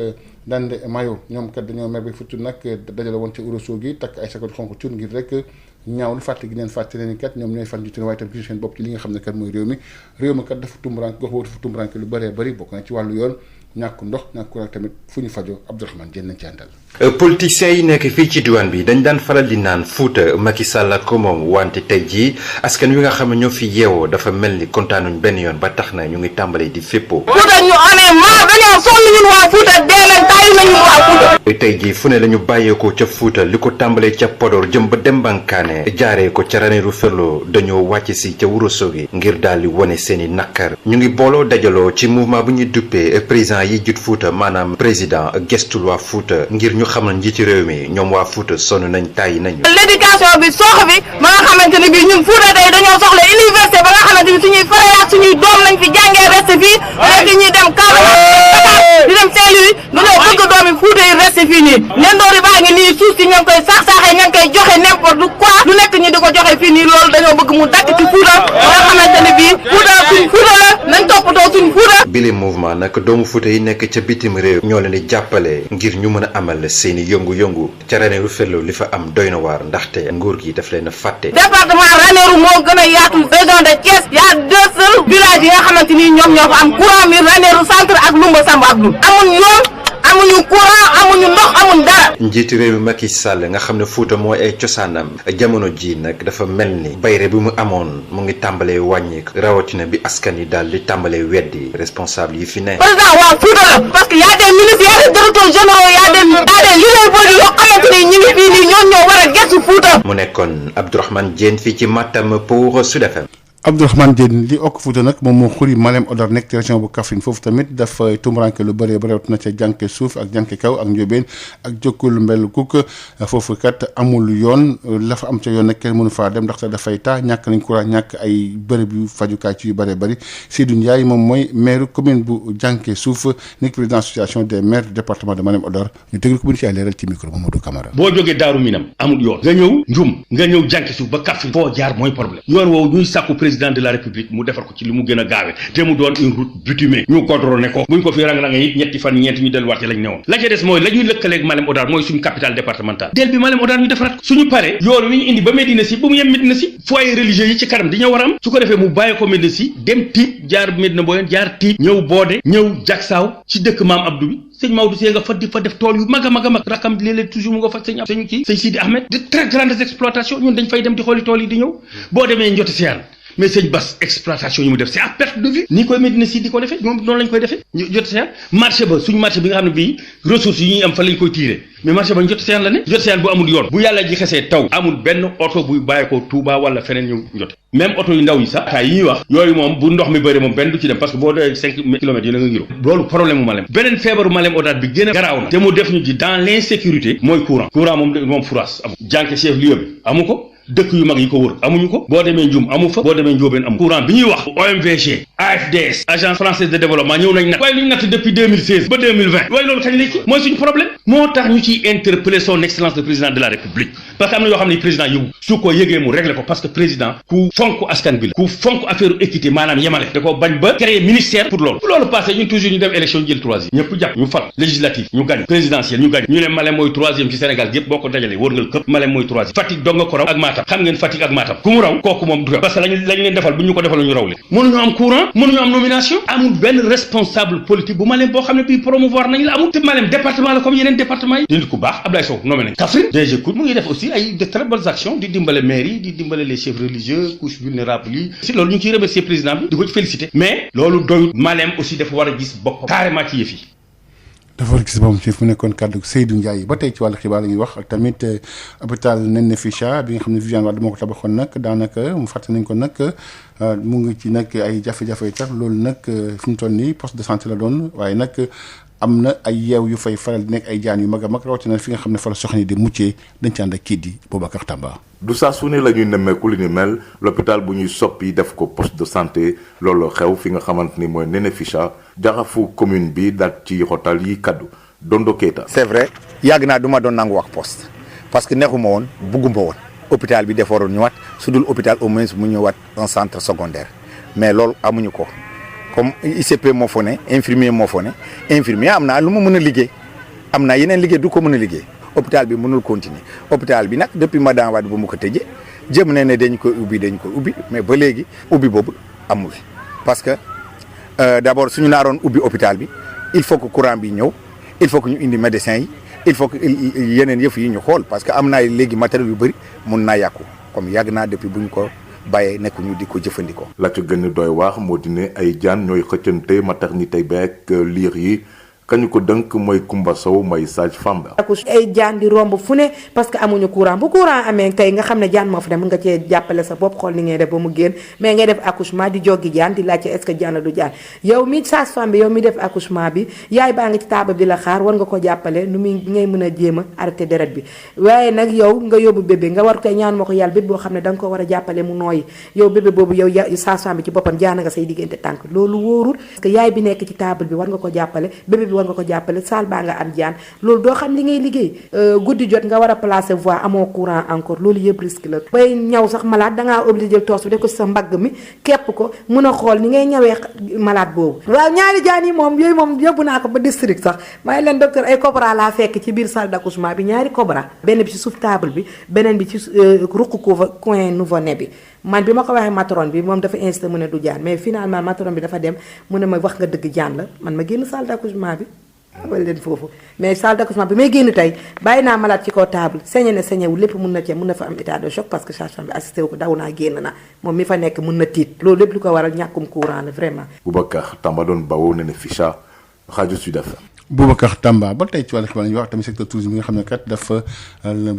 Dande Mayo ñoom kat dañoo mer ba futu nag dajale woon ca Ourossogui takk ay sakot xonk cur ngir rek ñaawlu fàtte gi neen fàtte leen kat ñoom ñooy fan jiite waaye tam gis seen bopp ci li nga xam ne kat mooy réew mi kat dafa tumburanke gox boobu dafa tumburanke lu bëree bëri bokk na ci wàllu yoon ñàkk ndox ñàkk courant tamit fu ñu fajoo Abdourahmane Diène nañ ci àndal. politiciens yi nekk fii ci diwaan bi dañ daan faral di naan Fouta Macky Sall ko moom wante tey jii askan wi nga xam ne ñoo fi yeewoo dafa mel ni kontaanuñ benn yoon ba tax na ñu ngi tàmbalee di féppoo. Fouta ñu amee maar dañoo sonn ñun waa Fouta dee leen tàyyi nañu waa Fouta. tey jii fu ne la ñu bàyyeekoo ca Fouta li ko tàmbalee ca Podor jëm ba Dembankaane jaaree ko ca Ranérou Ferlo dañoo wàcc si ca Ourossogui ngir daal di wane seeni nakkar ñu ngi booloo dajaloo ci mouvement bu ñuy duppee président yi jut Fouta maanaam président gestul waa Fouta ngir ñu xamal njiiti réew mi ñoom waa Fouta sonn nañ tàyyi nañu. l'éducation bi soox bi ba nga xamante ne bii ñun Fouta tey dañoo soxla université ba nga xamante ni suñuy frère ak suñuy doom lañ fi jàngee reste fii léegi ñuy dem Kaolack di dem Saint-Louis dañoo bëgg doomi Fouta yi reste fii nii nendoori baa ngi nii suuf si ña ngi koy saax-saaxee ña ngi koy joxe n'importe quoi lu nekk ñi di ko joxe fii nii loolu dañoo bëgg mu dakk ci Fouta ba nga xamante ne bii Fouta suñ Fouta la nañ toppatoo suñ Fouta. bile mouvement nag doomu Fouta yi nekk ca bitim réew ñoo leen di jàppale ngir ñu mën a amal seeni yëngu-yëngu ca Ranérou Ferlo li fa am doy na waar ndaxte nguur gi daf leen a fàtte. département Ranérou moo gën a yaatu région de Thiès y a deux seuls villages yi nga xamante ni ñoom ñoo fa am courant mi Ranérou centre ak Lumba Samba Abdou amuñ yoon amuñu courant amuñu ndox amuñ dara. njiitu réew mi Macky Sall nga xam ne Fouta mooy ay cosaanam jamono ji nag dafa mel ni bayre bi mu amoon mu ngi tàmbalee wàññi rawatina bi askan yi daal di tàmbalee weddi responsable yi fi ne. président waa Fouta la parce que y a des ministres y a des directeurs généraux y a des leaders politiques yoo xamante ni ñu ngi fii nii ñoo war a gëstu Fouta. mu nekkoon Abdourahmane Diène fii ci Matam pour Sud FM. Abdourahmane Diène li okk Fouta nag moom moo xuri Malem Odar nekk ci région bu Kaffrine foofu tamit dafa tumuranke lu bëree bëri na ca jànke suuf ak jànke kaw ak njóobeen ak jokkul mbel kuk foofu kat amul yoon la fa am ca yoon nag kenn mënu faa dem ndaxte dafay taa ñàkk nañ courant ñàkk ay bërëb yu fajukaay ci yu bëree bëri Seydou Ndiaye moom mooy maire commune bu jànke suuf nekk président association des maires du département de Malem Odar ñu déglu ko bu ñu ci ay leeral ci micro Mamadou Camara. boo jógee Daaru Minam amul yoon nga ñëw Njum nga ñëw jànke suuf ba Kaffrine foo jaar mooy problème yoon woowu ñuy sàkku président de la république mu defar ko ci li mu gën a gaawe te mu doon une route bitumée ñu contrôlé ko buñ ko fi rang-ranga it ñetti fan ñeenti ñu delluwaat ci lañ newoon la ca des mooy la ñuy lëkkaleeg Malem Odar mooy suñu capitale départementale del bi Malem Odar ñu defaraat ko suñu paree yoon wi ñu indi ba Médina Sy bu mu yem Médina Sy foyer religieux yi ci kanam di ñëw war a am su ko defee mu bàyyi ko Médina Sy dem Tiib jaar Médina Boyeen jaar Tiib ñëw Boode ñëw Jaksaaw ci dëkk Maam Abdou bi sëñ Maodo Sy nga fa di fa def tool yu mag a mag a mag rakam léeg-léeg toujours mu nga fa sëñ kii sëñ Sidi Ahmed de très grandes exploitations ñun dañ fay dem di xooli tool yi di ñëw boo demee Njote Siyaan mais sëñ Bass exploitation yi mu def c'est à perte de vue ni koy Médina Sy di ko defee moom noonu lañ koy defee Njote Siyaan marché ba suñu marché bi nga xam ne bii ressources yi ñuy am fa lañ koy tirer mais marché ba Njote Siyaan la ne Njote Siyaan bu amul yoon bu yàlla ji xesee taw amul benn oto buy bàyyi ko Touba wala feneen ñëw Njote même oto yu ndaw yi sax taa yi ñuy wax yooyu moom bu ndox mi bëri moom benn du ci dem parce que boo doyee 5 kilomètres yi la nga ngiro loolu problème mu Malem beneen feebaru Malem Odar bi gën a garaaw na te mu def ñu ci dans l'insécurité mooy courant moom furaas amu jànke chef lieu bi amu ko dëkk yu mag yi ko wër amuñu ko boo demee Njum amu fa boo demee Njóobeen amu courant bi ñuy wax OMVG AFDS agence française de développement ñëw nañ natt waaye lu ñu natt depuis 2016 ba 2020 waaye loolu kañ la ci mooy suñu problème moo tax ñu ciy interpeller son excellence le président de la république parce que am na yoo xam ne président yëgu su ko yëgee mu régler ko parce que président ku fonk askan bi la ku fonk affaire équité maanaam yemale da ko bañ ba créer ministère pour loolu passé ñun toujours ñu dem élection jël troisième ñëpp jàpp ñu fal législative ñu gañ présidentielle ñu gañ ñu ne Malem mooy troisième ci Sénégal yëpp boo ko dajalee wërngal këpp Malem mooy troisième Fatick dong nga ko raw ak Matam xam ngeen Fatick ak Matam ku mu raw kooku moom du parce que lañ leen defal bu ñu ko defal ñu raw leen mënuñu am courant mënuñu am nomination amul benn responsable politique bu Malem boo xam ne bii promouvoir nañ la amul te Malem département la comme yeneen département yi di nit ku baax Abdoulaye Sow nommé nañ Kaffrine DG Cout mu ngi def aussi ay de très bonnes actions di dimbale maire yi di dimbale les chefs religieux couches vulnérables yi si loolu ñu ngi ciy remercier président bi di ko ci féliciter mais loolu doyut Malem aussi dafa war a gis boppam carrément ci yëf yi dafa war a gis boppam ci fu nekkoon kàddu Seydou Ndiaye ba tey ci wàllu xibaar la ñuy wax ak tamit hôpital Néné Ficha bi nga xam ne Viviane Wade moo ko tabaxoon nag daanaka mu fàtte nañ ko nag mu ngi ci nag ay jafe-jafe tax loolu nag fi mu toll nii poste de santé la doon waaye nag am na ay yeew yu fay faral di nekk ay jaan yu mag a mag rawatina fi nga xam ne fa la soxna yi di muccee dañ ci ànd ak kii di Boubacar Tamba. du saa su ne la ñuy nemmeeku li ni mel l'hôpital bu ñuy soppi def ko poste de santé looloo xew fi nga xamante ni mooy Néné Ficha jaxafu commune bi daal ci xotal yi kaddu Dondo Keita. c'est vrai yàgg naa du ma doon nangu wax poste parce que neexuma woon bugguma woon hôpital bi dafa waroon ñëwaat su dul hôpital au moins mu ñëwaat un centre secondaire mais loolu amuñu ko comme ICP moo fa ne infirmier moo fa ne infirmier am naa lu ma mën a liggéey am naa yeneen liggéey du ko mën a liggéey hôpital bi mënul continuer hôpital bi nag depuis Madame Wade ba mu ko tëjee jëm ne dañ ko ubbi mais ba léegi ubbi boobu amul parce que d'abord suñu naaroon ubbi hôpital bi il faut que courant bi ñëw il faut que ñu indi médecins yi il faut que yeneen yëf yi ñu xool parce que am naa léegi matériel yu bëri mun naa yàqu comme yàgg naa depuis bu ñu ko bàyyee nekk ñu di ko jëfandikoo. la ca gën a doy waax moo di ne ay jaan ñooy xëccante maternité beeg liir yi kañu ko dënk mooy Kumba Sow mooy sage-femme ba. ay jaan di romb fu ne parce que amuñu courant bu courant amee tey nga xam ne jaan moo fa dem mën nga cee jàppale sa bopp xool ni ngay def ba mu génn mais ngay def accouchement di joggi jaan di laajte est-ce que jaan la du jaan yow mi sage-femme bi yow mi def accouchement bi yaay baa nga ci taabal di la xaar war nga ko jàppale nu muy ngay mën a jéem a arrêté deret bi waaye nag yow nga yóbbu bébé nga war koy ñaan ma ko yàlla bébé boo xam ne da nga ko war a jàppale mu nooyi yow bébé boobu yow sage-femme bi ci boppam jaan nga say diggante tànk loolu wóorul parce que yaay bi nekk ci taabal bi war nga ko jàppale bébé war nga ko jàppale saal baa nga am jaan loolu doo xam li ngay liggéey guddi jot nga war a placer voie amoo courant encore loolu yëpp risque la bay ñaw sax malade dangaa obligé jël toos bi def ko sa mbagg mi képp ko mën a xool ni ngay ñawee malade boobu waaw ñaari jaan yi moom yooyu moom yóbbu naa ko ba district sax may leen docteur ay cobra laa fekk ci biir salle d'accouchement bi ñaari cobra benn bi ci suuf table bi beneen bi ci ruq coin nouveau-né bi man bi ma ko waxee matron bi moom dafa insisté mu ne du jaan mais finalement matron bi dafa dem mu ne ma wax nga dëgg jaan la man ma génn salle d'accouchement bi wala leen foofu mais salle d'accouchement bi may génn tey bàyyi naa malade ci kaw table sañe na sañewu lépp mun na fa am état de choc parce que sage-femme bi assisté wu ko daw naa génn na moom mi fa nekk mun na tiit loolu lépp lu ko waral ñàkkum courant la vraiment. Boubacar Tamba doon bawoo Néné Ficha rajo Sud FM. Boubacar Tamba ba tey ci wàllu xibaar ñu wax tamit secteur tourisme bi nga xam ne kat dafa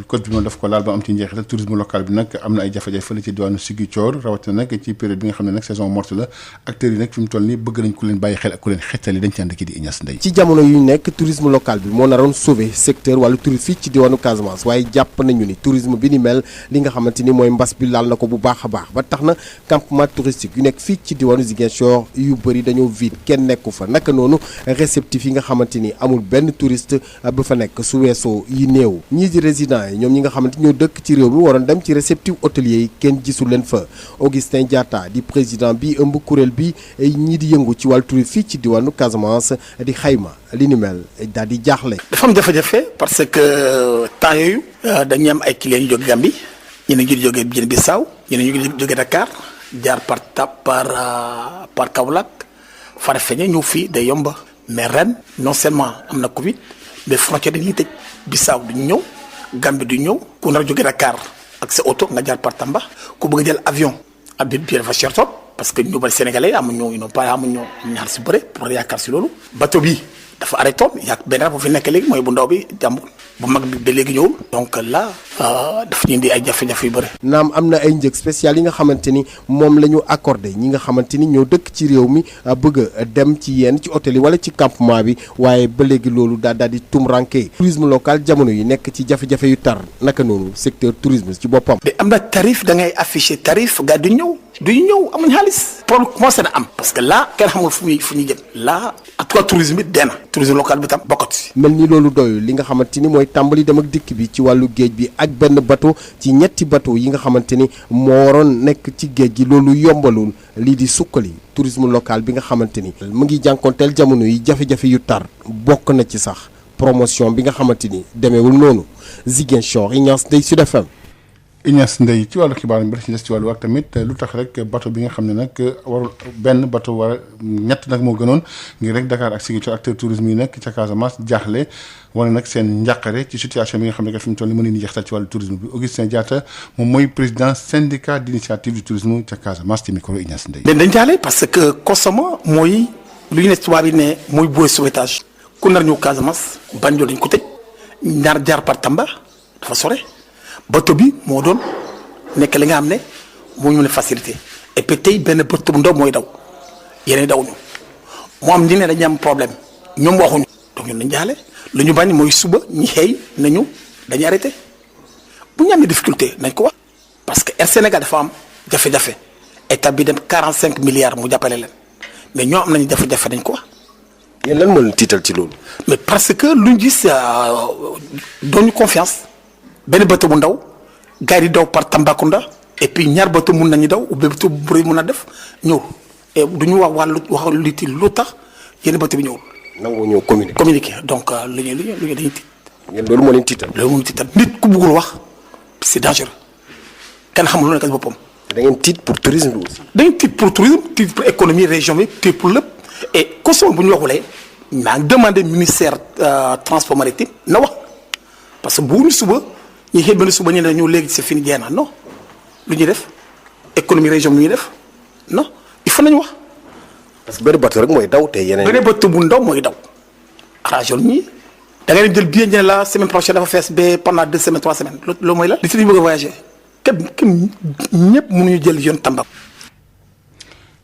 code bi moom daf ko laal ba am ci njeexital tourisme local bi nag am na ay jafe-jafe fële ci diwaanu Ziguinchor rawatina nag ci période bi nga xam ne nag saison morte la acteurs yi nag fi mu toll nii bëgg nañ ku leen bàyyi xel ak ku leen xettali dañ ci ànd kii di Ignace Ndeye. ci jamono yu nekk tourisme local bi moo naroon sauver secteur wàllu tourisme fii ci diwaanu Casamance waaye jàpp nañu ni tourisme bi ni mel li nga xamante ni mooy mbas bi laal na ko bu baax a baax ba tax na campement touristique yu nekk fii ci diwaanu Ziguinchor yu bëri dañoo vide kenn nekku fa naka noonu réceptif yi nga xamante ni amul benn touriste bu fa nekk su weesoo yi néew ñii di résidents yi ñoom ñi nga xamante ñoo dëkk ci réew mi waroon dem ci réceptif hôtelier yi kenn gisul leen fa Augustin Diatta di président bi ëmb kuréel bi ñii di yëngu ci wàllu tourisme fii ci diwaanu Casamance di xayma li ni mel daal di jaaxle. dafa am jafe-jafe parce que temps yooyu dañuy am ay clients yu jóge Gambie ñeneen ñu jógee Guinée Bissau ñeneen ñu jógee Dakar jaar par Kaolack Farafenni ñëw fii day yomba mais ren non seulement am na Covid mais frontière dañuy tëj Bissau du ñëw Gambie du ñëw ku nar a jógee Dakar ak sa oto nga jaar par Tamba ku bëgg a jël avion ab bi dafa cher trop parce que ñu bari sénégalais amuñu ñaar si bëre pour yaakaar si loolu bateau bi dafa arrêté woon yaa benn rek bu fi nekk léegi mooy bu ndaw bi jàmbur bu mag bi ba léegi ñëwul donc là dafa ñu indi ay jafe-jafe yu bëri. naam am na ay njëg spécial yi nga xamante ni moom la ñu accordé ñi nga xamante ni ñoo dëkk ci réew mi bëgg a dem ci yenn ci hôtel yi wala ci campement bi waaye ba léegi loolu daal di tumranke tourisme local jamono yi nekk ci jafe-jafe yu tar naka noonu secteur tourisme ci boppam. mais am na tarif da ngay affiché tarif gars du ñëw amuñ xaalis problème commencé na am parce que là kenn xamul fu ñuy jëm là en tout cas tourisme bi dee na tourisme local bi tam bokkut si. mel ni loolu doyul li nga xamante ni mooy tàmbali dem ak dikk bi ci wàllu géej bi ak benn bateau ci ñetti bateau yi nga xamante ni moo waroon nekk ci géej gi loolu yombalul lii di sukkali tourisme local bi nga xamante ni mu ngi jànkonteel jamono yi jafe-jafe yu tar bokk na ci sax promotion bi nga xamante ni demeewul noonu Ziguinchor Ignace Ndeye Sud FM. Ignace Ndeye ci wàllu xibaar yi ci des ci wàllu ak tamit lu tax rek bateau bi nga xam ne nag warul benn bateau war ñett nag moo gënoon ngir rek Dakar ak Ziguinchor acteur tourisme yi nekk ca Casamance jaaxle wane nag seen njàqare ci situation bi nga xam ne fi mu toll nii mën nañu jeextal ci wàllu tourisme bi Augustin Diatta moom mooy président syndicat d'initiative du tourisme ca Casamance ci micro Ignace Ndeye. dañ jaaxle parce que consomment mooy lu ñu ne tubaab yi ne mooy booy sauvetage ku nar ñëw Casamance Banjul dañ ko tëj ñaar jaar par Tamba dafa sore. bateau bi moo doon nekk li nga xam ne moo ñu mën a facilité et puis tey benn bateau bu ndaw mooy daw yeneen daw ñu moo am ñi ne dañu am problème ñoom waxuñu donc ñun dañu jaaxle lu ñu bañ mooy suba ñi xëy nañu dañuy arrêté bu ñu amee difficulté nañ ko wax parce que Air Sénégal dafa am jafe-jafe état bi dem 45 milliards mu jàppale leen mais ñoo am nañu jafe-jafe dañ ko wax. yéen lan moo leen tiital ci loolu. mais parce que luñ gis doon ñu confiance. benn bateau bu ndaw gars yi daw par Tambacounda et puis ñaar bateau mun nañu daw ou bateau bu bëri mun a def ñëw et du ñu wax lu tax yenn bateau bi ñëwul. nangu ñëw communiqué donc lu ñuy dañuy tiit. ngeen loolu moo leen tiital. loolu moo leen tiital nit ku bëggul wax c'est dangereux kenn xamul lu nekk boppam. da ngeen tiit pour tourisme bi aussi. da ngeen tiit pour tourisme tiit pour économie région bi tiit pour lépp et consommé bu ñu waxulee maa ngi demandé ministère transport maritime na wax parce que bu ñu suba. ñu xëy benn suba ñu ne ñu léegi c'est fini jeex na non lu ñuy def économie région bi lu ñuy def non il faut nañu wax. parce que benn bateau rek mooy daw te yeneen. benn bateau bu ndaw mooy daw arrangé ñi da ngay jël billet ñu ne la semaine prochaine dafa fees ba pendant 2 semaines 3 semaines loolu mooy la. li ci ñu bëgg a voyager kenn ñëpp mënuñu jël yoon Tamba.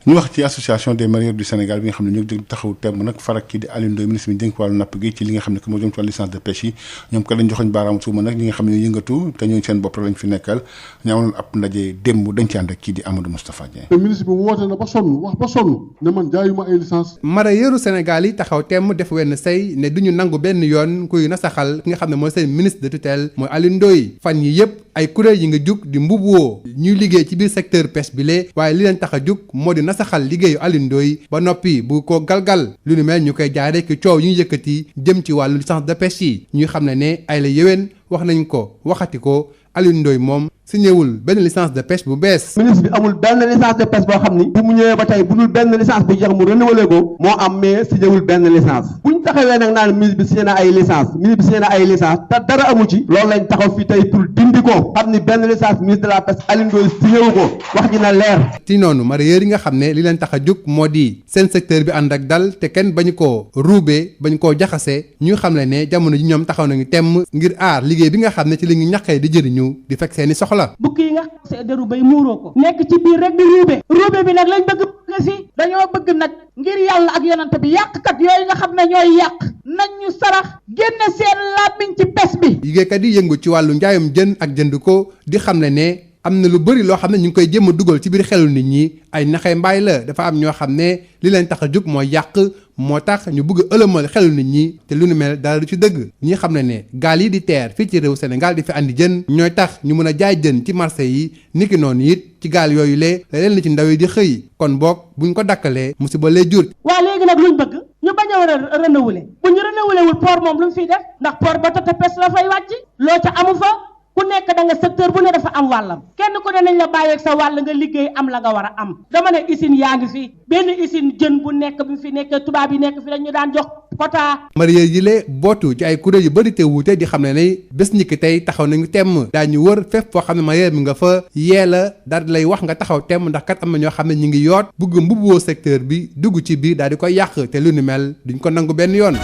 ñu wax ci association des mareyeurs du Sénégal bi nga xam ne ñoo jóg taxaw temm nag farak kii di Alioune Ndoye ministre bi dénk wàllu napp gi ci li nga xam ne que moo jëm ci wàllu licence de pêche yi ñoom kat lañ joxoñ baaraam suuma nag ñi nga xam ne ñoo yëngatu te ñooñu seen bopp rek lañ fi nekkal ñu amoon ab ndaje démb dañ ci ànd ak kii di Amadou Moustapha Dieng. te ministre bi woote na ba sonn wax ba sonn ne man jaayuma ay licence. mareyeurs Sénégal yi taxaw temm def wenn say ne duñu nangu benn yoon kuy nasaxal ki nga xam ne mooy seen ministre de tutelle mooy Alioune Ndoye fan yi yëpp ay kuréel yi nga jug di mbubboo ñuy liggéey ci biir secteur pêche bi lee waaye li leen tax a jug moo di nasaxal liggéeyu Alioune Ndoye ba noppi bu ko galgal lu ni mel ñu koy jaaree ki coow ñu yëkkati jëm ci wàllu licence de pêche yi ñuy xam ne ay la yéwén wax nañ ko waxati ko Alioune Ndoye moom signéwul benn licence de pêche bu bees. ministre bi amul benn licence de pêche boo xam ni. bu mu ñëwee ba tey bu dul benn licence bu jeex mu renouvelé ko moo am mais signéwul benn licence. bu ñu taxawee nag naan ministre bi signé na ay licence ministre bi signé na ay licence te dara amu ci. loolu lañ taxaw fii tey pour dindi ko xam ni benn licence ministre de la pêche Alioune Ndoye signé wu ko wax ji na leer. ci noonu mareyeurs yi nga xam ne li leen tax a jóg moo di seen secteur bi ànd ak dal te kenn bañu koo ruube bañ koo jaxase ñu xam ne jamono ji ñoom taxaw nañu temm ngir aar liggéey bi nga xam ne ci li ñu ñaqee di jëriñu di fekk seeni soxla. bukki yi nga xam deru bay muuroo ko nekk ci biir rek di ruube bi nag lañ bëgg si dañoo bëgg nag ngir yàlla ak yonante bi yàqkat yooyu nga xam ne ñooy yàq nañ ñu sarax génne seen làmmiñ ci pes bi. liggéeykat yi yëngu ci wàllu njaayum jën ak jënd ko di xam ne am na lu bëri loo xam ne ñu ngi koy jéem a dugal ci biir xelu nit ñi ay naxee mbaay la dafa am ñoo xam ne li leen tax a jóg mooy yàq moo tax ñu bëgg a ëlëmal xelu nit ñi te lu nu mel dara du ci dëgg ñi xam ne gaal yi di teer fii ci réew Sénégal di fi andi jën ñooy tax ñu mën a jaay jën ci marché yi niki noonu it ci gaal yooyu lee la leen ci ndaw yi di xëy kon boog buñ ko dakkalee musiba lay jur. waa léegi nag luñ bëgg ñu bañ a war a renouveler bu ñu renouveler wul port moom lu mu fiy def ndax port ba te pes la fay wàcc loo ca amu fa. ku nekk da nga secteur bu ne dafa am wàllam kenn ku ne nañ la bàyyeeg sa wàll nga liggéey am la nga war a am dama ne usine yaa ngi fi benn usine jën bu nekk bi fi nekkee tubaab yi nekk fi dañu daan jox quota. mareyeurs yi lee bootu ci ay kuréel yu bëri te wuute di xam ne bés ñi ki tey taxaw nañu temm daañu wër fépp foo xam ne mareyeur mi nga fa yee la daal di lay wax nga taxaw temm ndax kat am na ñoo xam ne ñu ngi yoot bugg mbubboo secteur bi dugg ci biir daal di koy yàq te lu ni mel duñ ko nangu benn yoon.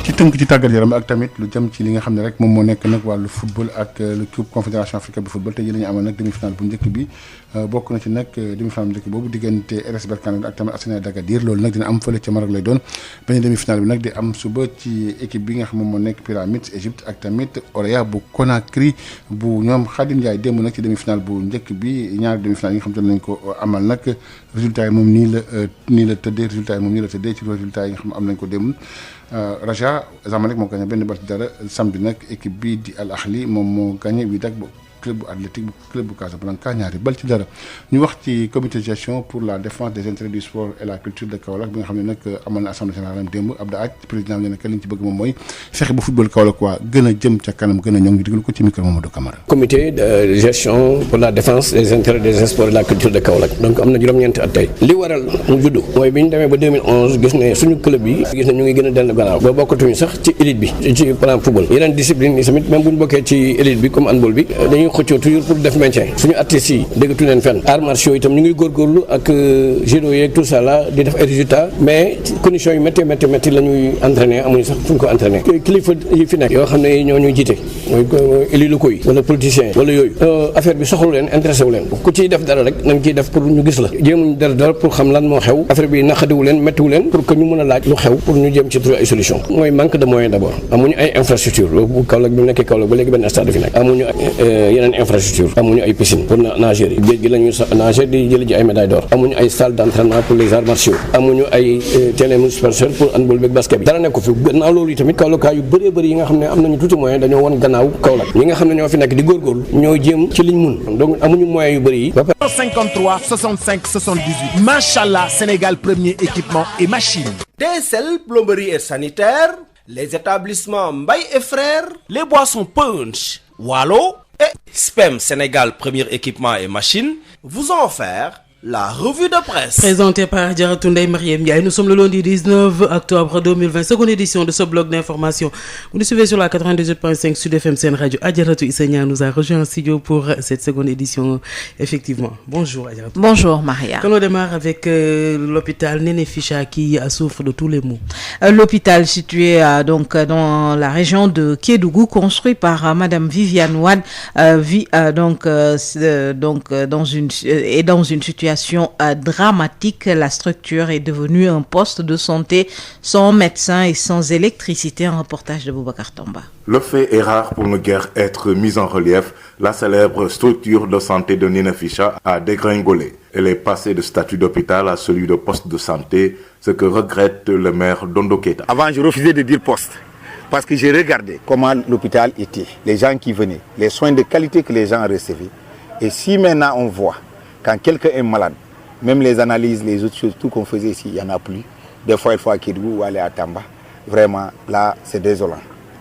ci tënk ci tàggat yaram ak tamit lu jëm ci li nga xam ne rek moom moo nekk nag wàllu football ak le coupe confédération africaine de football te ji la ñu amoon nag demi-finale bu njëkk bi bokk na ci nag demi-finale bu njëkk boobu diggante RS Berkane ak tamit Arsenal d'Agadir loolu nag dina am fële ca Maroc lay doon beneen demi-finale bi nag di am suba ci équipe bi nga xam moom moo nekk Pyramids Égypte ak tamit Orea bu Conakry bu ñoom Khadim Ndiaye démb nag ci demi-finale bu njëkk bi ñaari demi-finale yi nga xam te nañ ko amal nag résultat yi moom nii la tëddee résultat yi moom nii la tëddee ci résultat yi nga xam am nañ ko démb Raja Zamalek moo gagné benn bal ci dara samedi nag équipe bi di Al Ahli moom moo gagné 8-0 club bu athlétique bu club bu Casablanca ñaari bal ci dara. ñu wax ci comité de gestion pour la défense des intérêts du sport et la culture de Kaolack bi nga xam ne nag amoon na assemblée générale démb Abdou Aj président bi ne nag li ñu ci bëgg moom mooy fexe ba football Kaolack waa gën a jëm ca kanam gën a ñoŋ ñu digal ko ci micro Mamadou Camara. comité de gestion pour la défense des intérêts des sports et la culture de Kaolack donc am na juróom-ñeenti at tey li waral mu juddu mooy bi ñu demee ba 2011 gis ne suñu club yi gis ne ñu ngi gën a dellu gannaaw ba bokkatuñu sax ci élite bi ci plan football yeneen discipline yi tamit même bu ñu bokkee ci élite bi comme handball bi dañuy xëccoo toujours pour def maintien suñu artistes yi déggatu leen fenn arts martiaux itam ñu ngi góorgóorlu ak judo yeeg tout ça là di def ay résultats mais conditions yu métti la ñuy entraîner amuñu sax fu ñu ko entraîner kilifa yi fi nekk yoo xam ne ñoo ñuy jiite mooy élus locaux yi wala politiciens wala yooyu affaire bi soxlu leen intéressé wu leen ku ciy def dara rek nañ ciy def pour ñu gis la jéemuñ dara pour xam lan moo xew affaire bi naqadiwu leen méttiwu leen pour que ñu mën a laaj lu xew pour ñu jéem ci trouver ay solution mooy manque de moyens d'abord amuñu ay infrastructure bu Kaolack bi mu nekkee Kaolack ba léegi benn stade fi nekk amuñu yeneen infrastructure amuñu ay piscine pour nageurs yi géej gi la ñuy nager di jël ji ay médailles d'or amuñu ay salle d'entraînement pour les arts martiaux amuñu ay terrain multisport pour handball beeg basket bi dara nekk ko fi gannaaw loolu tamit Kaolack yu bëree yi nga xam ne am nañu tuuti moyen dañoo won gannaaw Kaolack ñi nga xam ne ñoo fi nekk di góorgóorlu ñoo jéem ci liñ mun donc amuñu moyens yu bëri yi 53 65 78 Machallah Sénégal premier équipement et machine. DSL plomberie et sanitaire, les établissements Mbaye et Frères, les boissons Punch, Wallo et SPEM Sénégal premier équipement et machine vous ont offert la revue de presse. Présentée par Diaratou Ndeye Marième Ndiaye. Nous sommes le lundi 19 octobre 2020, seconde édition de ce bloc d'information. Vous nous suivez sur la 98.5 Sud FM Sen Radio. Diaratou Issa Niang nous a rejoint en studio pour cette seconde édition, effectivement. Bonjour Diaratou. Bonjour Maria. On démarre avec l'hôpital Néné Ficha qui souffre de tous les maux. L'hôpital situé donc dans la région de Kédougou, construit par Madame Viviane Wade, vit dans une situation dramatique. La structure est devenue un poste de santé sans médecin et sans électricité. Un reportage de Boubacar Tamba. Le fait est rare pour ne guère être mis en relief. La célèbre structure de santé de Néné Ficha a dégringolé. Elle est passée de statut d'hôpital à celui de poste de santé, ce que regrette le maire Dondo Keita. Avant, je refusais de dire poste. Parce que j'ai regardé comment l'hôpital était, les gens qui venaient, les soins de qualité que les gens recevaient. Et si maintenant on voit, quand quelqu'un est malade, même les analyses, les autres choses, tout qu'on faisait ici, il n'y en a plus. Des fois, il faut à Kédougou ou aller à Tamba. Vraiment, là, c'est désolant.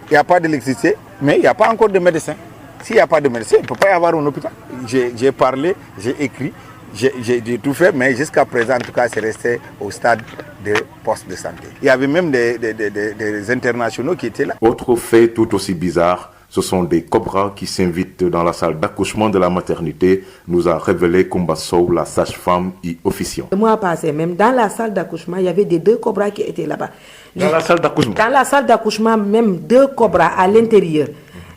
Il n'y a pas d'électricité, mais il n'y a pas encore de médecin. S'il n'y a pas de médecin, il ne peut pas y avoir un hôpital. J'ai parlé, j'ai écrit, j'ai tout fait, mais jusqu'à présent, en tout cas, c'est resté au stade de poste de santé. Il y avait même des internationaux qui étaient là. Autre fait tout aussi bizarre, ce sont des cobras qui s'invitent dans la salle d'accouchement de la maternité, nous a révélé Koumba Sow, la sage-femme y officiant. Le mois passé, même dans la salle d'accouchement, il y avait des 2 cobras qui étaient là-bas. Dans la salle d'accouchement? Dans la salle d'accouchement, même 2 cobras à l'intérieur.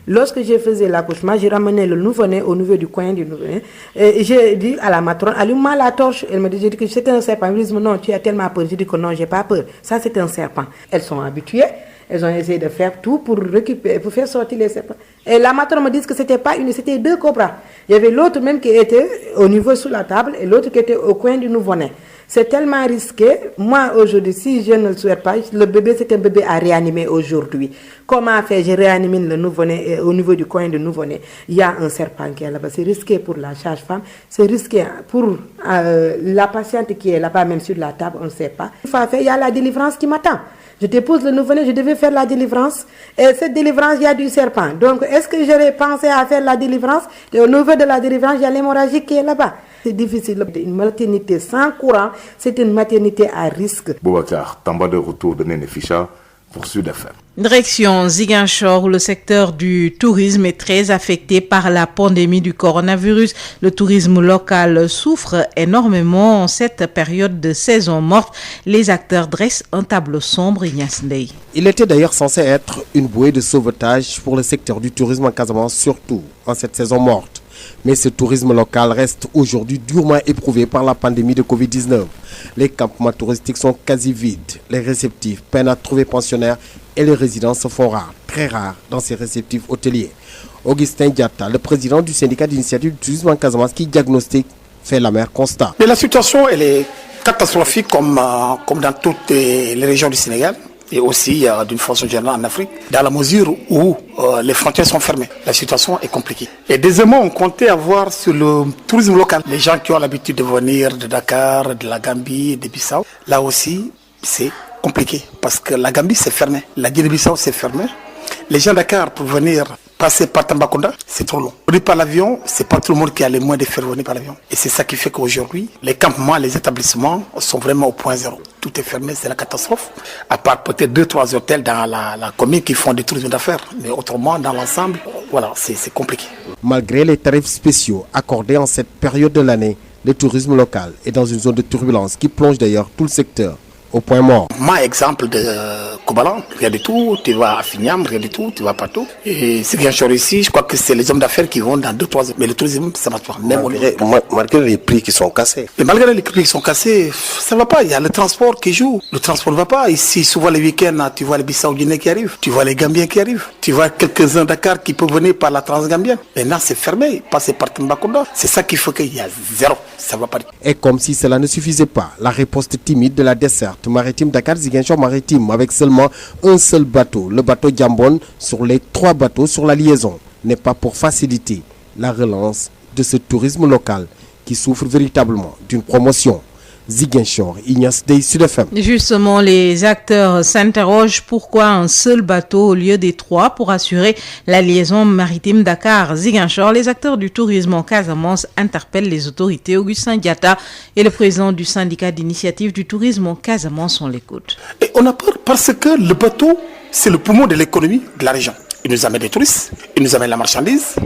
Lorsque je faisais l'accouchement, j'ai ramené le nouveau-né au niveau du coin du nouveau-né. Et j'ai dit à la matrone, allume-moi la torche. Elle me dit, j'ai dit que c'était un serpent. Elle me dit, non, tu as tellement peur. J'ai dit que non, j'ai pas peur. Ça, c'est un serpent. Elles sont habituées. Elles ont essayé de faire tout pour récupérer, pour faire sortir les serpents. Et la matrone me dit que c'était pas une, c'était 2 cobras. Il y avait l'autre même qui était au niveau sous la table et l'autre qui était au coin du nouveau-né. C'est tellement risqué. Moi, aujourd'hui, si je ne le souhaite pas, le bébé, c'est un bébé à réanimer aujourd'hui. Comment faire? Je réanime le nouveau-né au niveau du coin du nouveau-né. Il y a un serpent qui est là-bas. C'est risqué pour la sage-femme. C'est risqué pour la patiente qui est là-bas, même sur la table, on ne sait pas. Il y a la délivrance qui m'attend. Je dépose le nouveau-né, je devais faire la délivrance. Et cette délivrance, il y a du serpent. Donc, est-ce que j'aurais pensé à faire la délivrance? Et au niveau de la délivrance, il y a l'hémorragie qui est là-bas. C'est difficile. Une maternité sans courant, c'est une maternité à risque. Boubacar, Tamba de retour de Néné Ficha pour Sud FM. Direction Ziguinchor, où le secteur du tourisme est très affecté par la pandémie du coronavirus. Le tourisme local souffre énormément en cette période de saison morte. Les acteurs dressent un tableau sombre. Ignace Ndeye. Il était d'ailleurs censé être une bouée de sauvetage pour le secteur du tourisme en Casamance, surtout en cette saison morte. Mais ce tourisme local reste aujourd'hui durement éprouvé par la pandémie de Covid-19. Les campements touristiques sont quasi vides. Les réceptifs peinent à trouver pensionnaires et les résidents se font rares, très rares dans ces réceptifs hôteliers. Augustin Diatta, le président du syndicat d'initiative du tourisme en Casamance, qui diagnostique, fait l'amer constat. Mais la situation, elle est catastrophique comme dans toutes les régions du Sénégal et aussi d'une façon générale en Afrique, dans la mesure où les frontières sont fermées. La situation est compliquée. Et deuxièmement, on comptait avoir sur le tourisme local. Les gens qui ont l'habitude de venir de Dakar, de la Gambie, de Bissau, là aussi, c'est compliqué parce que la Gambie c'est fermé, la Guinée-Bissau c'est fermé. Les gens de Dakar pour venir passer par Tambacounda, c'est trop long. Venir par l'avion, c'est pas tout le monde qui a les moyens de faire venir par l'avion. Et c'est ça qui fait qu'aujourd'hui, les campements, les établissements sont vraiment au point zéro. Tout est fermé, c'est la catastrophe. À part peut-être 2-3 hôtels dans la commune qui font du tourisme d'affaires. Mais autrement, dans l'ensemble, voilà, c'est compliqué. Malgré les tarifs spéciaux accordés en cette période de l'année, le tourisme local est dans une zone de turbulence qui plonge d'ailleurs tout le secteur au point mort. Moi, exemple de Kobalan, rien du tout. Tu vas à Fignam, rien du tout. Tu vas partout. Et ce qui est ici, je crois que c'est les hommes d'affaires qui vont dans 2-3 ans. Mais le tourisme, ça ne marche pas. Malgré les prix qui sont cassés. Et malgré les prix qui sont cassés, ça ne va pas. Il y a le transport qui joue. Le transport ne va pas. Ici, souvent les week-ends, tu vois les Bissau-Guinéens qui arrivent. Tu vois les Gambiens qui arrivent. Tu vois quelques-uns Dakar qui peuvent venir par la Transgambienne. Maintenant, c'est fermé. Passer par Tambacounda. C'est ça qui fait qu'il y a zéro. Ça ne va pas. Et comme si cela ne suffisait pas, la riposte timide de la desserte maritime Dakar-Ziguinchor maritime avec seulement un seul bateau, le bateau Jambon, sur les 3 bateaux sur la liaison, n'est pas pour faciliter la relance de ce tourisme local qui souffre véritablement d'une promotion. Ziguinchor, Ignace Dey, Sud FM. Justement, les acteurs s'interrogent pourquoi un seul bateau au lieu des 3 pour assurer la liaison maritime Dakar-Ziguinchor. Les acteurs du tourisme en Casamance interpellent les autorités. Augustin Diatta est le président du syndicat d'initiative du tourisme en Casamance. On l'écoute. Et on a peur parce que le bateau, c'est le poumon de l'économie de la région. Il nous amène des touristes, il nous amène la marchandise,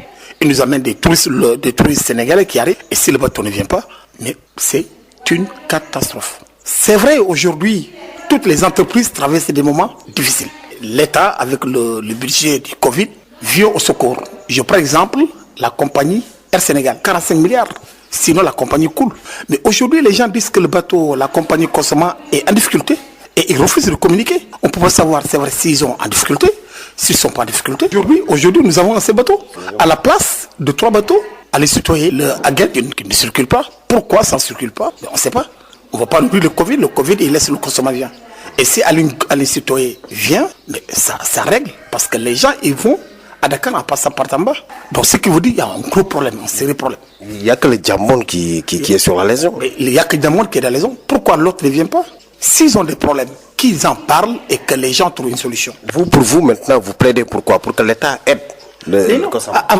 il nous amène des touristes sénégalais qui arrivent. Et si le bateau ne vient pas, mais c'est une catastrophe. C'est vrai, aujourd'hui, toutes les entreprises traversent des moments difficiles. L'État, avec le budget du Covid, vient au secours. Je prends exemple la compagnie Air Sénégal, 45 milliards. Sinon, la compagnie coule. Mais aujourd'hui, les gens disent que le bateau, la compagnie Cosma est en difficulté et ils refusent de communiquer. On ne peut pas savoir, c'est vrai, s'ils sont en difficulté, s'ils ne sont pas en difficulté. Aujourd'hui, nous avons ces bateaux. À la place de 3 bateaux, allez citoyer le Aguel qui ne circule pas. Pourquoi ça ne circule pas? On ne sait pas. On ne va pas oublier le Covid, il laisse le consommateur vient. Et si Allez citoyer vient, mais ça règle. Parce que les gens, ils vont à Dakar en passant par Tamba. Donc ce qui vous dit, il y a un gros problème, un sérieux problème. Il n'y a que le Jambon qui est sur la liaison. Mais il n'y a que le Jambon qui est dans la liaison. Pourquoi l'autre ne vient pas? S'ils ont des problèmes, qu'ils en parlent et que les gens trouvent une solution. Pour vous maintenant, vous plaidez pourquoi? Pour que l'État aide le